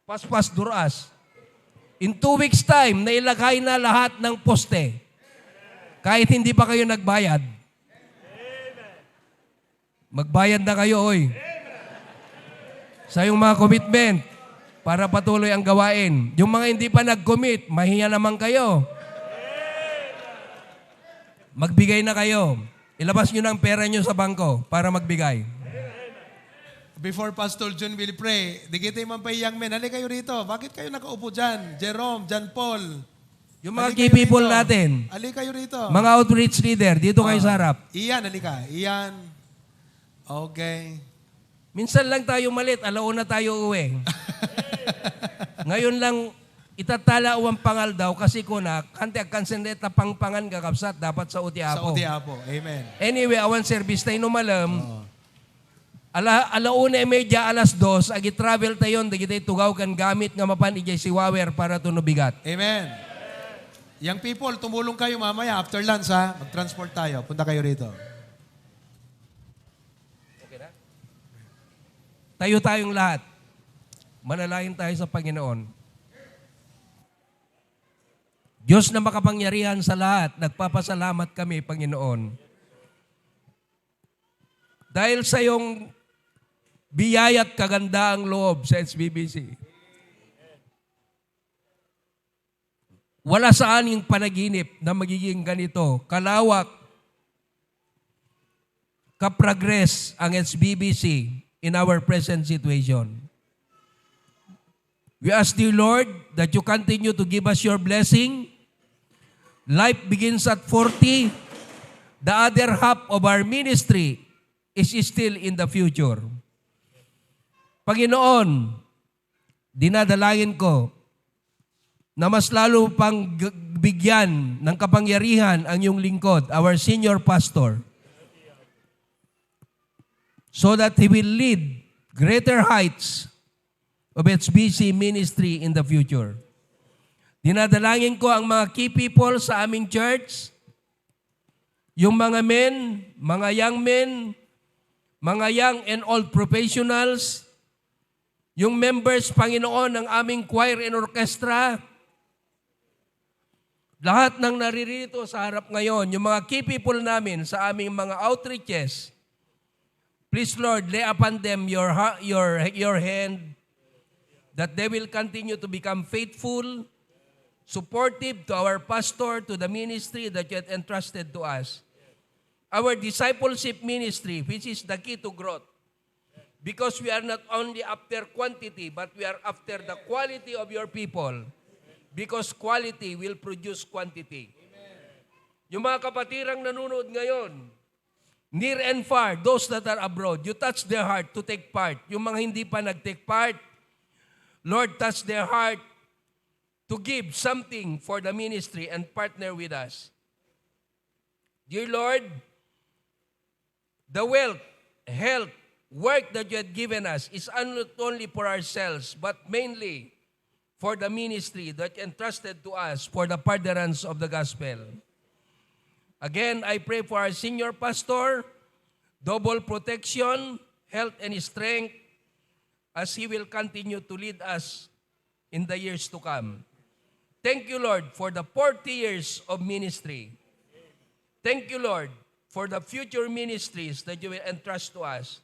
Paspas duras. In 2 weeks time, nailagay na lahat ng poste. Kahit hindi pa kayo nagbayad. Magbayad na kayo, oy. Sa yung mga commitment para patuloy ang gawain. Yung mga hindi pa nag-commit, mahiya naman kayo. Magbigay na kayo. Ilabas nyo ng pera nyo sa bangko para magbigay. Before Pastor John will pray, digitay man pa young men, halika kayo rito. Bakit kayo nakaupo dyan? Jerome, John Paul. Yung mga key people natin. Halika kayo rito. Mga outreach leader, dito kayo sa harap. Iyan, halika. Iyan. Okay. Minsan lang tayo malit, alauna tayo uwi. Ngayon lang, itatala ang pangal daw kasi kuna, kante kansendeta pangpangan kakapsat, dapat sa Utiapo. Sa Utiapo. Amen. Anyway, awan service tayo numalam. Alauna medya alas 2, agi travel tayo, dagiti tugaw kan gamit nga mapan ijay si Wawer para tunubigat. Amen. Young people, tumulong kayo mamaya after lunch ha. Mag-transport tayo. Punta kayo rito. Okay na? Tayo tayong lahat. Manalangin tayo sa Panginoon. Diyos na makapangyarihan sa lahat, nagpapasalamat kami, Panginoon. Dahil sa iyong biyaya at kagandaang loob sa HBBC. Wala sa aning panaginip na magiging ganito, kalawak, kaprogress ang HBBC in our present situation. We ask, dear Lord, that you continue to give us your blessing. Life begins at 40. The other half of our ministry is still in the future. Panginoon, dinadalangin ko na mas lalo pang bigyan ng kapangyarihan ang iyong lingkod, our senior pastor, so that he will lead greater heights of HBC ministry in the future. Dinadalangin ko ang mga key people sa aming church, yung mga men, mga young men, mga young and old professionals, yung members, Panginoon, ng aming choir and orchestra, lahat ng naririto sa harap ngayon, yung mga key people namin sa aming mga outreaches, please, Lord, lay upon them your hand, that they will continue to become faithful, supportive to our pastor, to the ministry that you have entrusted to us. Our discipleship ministry, which is the key to growth. Because we are not only after quantity, but we are after the quality of your people. Because quality will produce quantity. Yung mga kapatirang nanonood ngayon, near and far, those that are abroad, you touch their heart to take part. Yung mga hindi pa nag-take part, Lord, touch their heart to give something for the ministry and partner with us. Dear Lord, the wealth, health, work that you have given us is not only for ourselves, but mainly for the ministry that you entrusted to us for the furtherance of the gospel. Again, I pray for our senior pastor, double protection, health and strength, as he will continue to lead us in the years to come. Thank you, Lord, for the 40 years of ministry. Thank you, Lord, for the future ministries that you will entrust to us.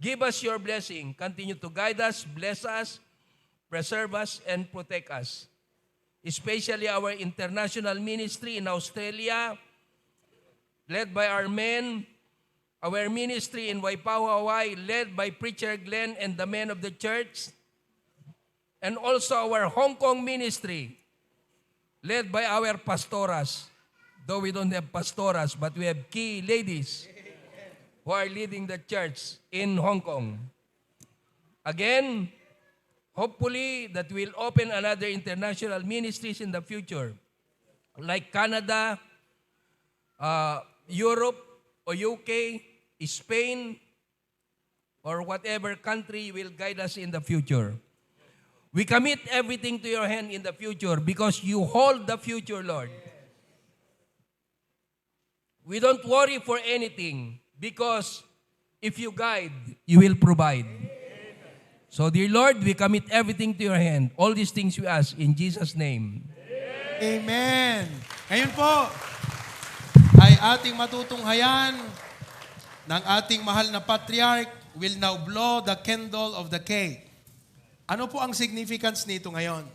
Give us your blessing. Continue to guide us, bless us, preserve us, and protect us. Especially our international ministry in Australia, led by our men, our ministry in Waipahu, Hawaii, led by Preacher Glenn and the men of the church, and also our Hong Kong ministry, led by our pastoras. Though we don't have pastoras, but we have key ladies who are leading the church in Hong Kong. Again, hopefully that will open another international ministries in the future, like Canada, Europe, or UK, Spain, or whatever country will guide us in the future. We commit everything to your hand in the future because you hold the future, Lord. We don't worry for anything because if you guide, you will provide. So, dear Lord, we commit everything to your hand. All these things we ask in Jesus' name. Amen. Ngayon po, ay ating matutunghayan ng ating mahal na patriarch will now blow the candle of the cake. Ano po ang significance nito ngayon?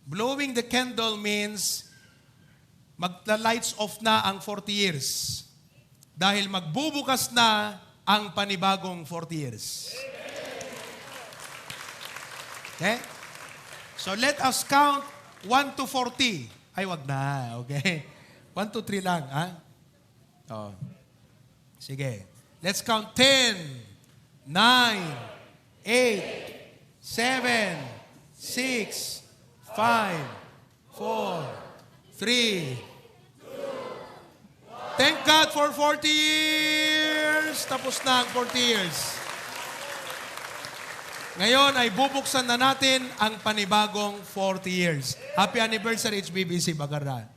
Blowing the candle means magla-lights off na ang 40 years. Dahil magbubukas na ang panibagong 40 years. Okay? So let us count 1 to 40. Ay, wag na. Okay? 1 to 3 lang. Ha? Oh. Sige. Let's count 10, 9, 8, 7, 6, 5, 4, 3. Thank God for 40 years. Tapos na ang 40 years. Ngayon ay bubuksan na natin ang panibagong 40 years. Happy anniversary HBBC Bagaran.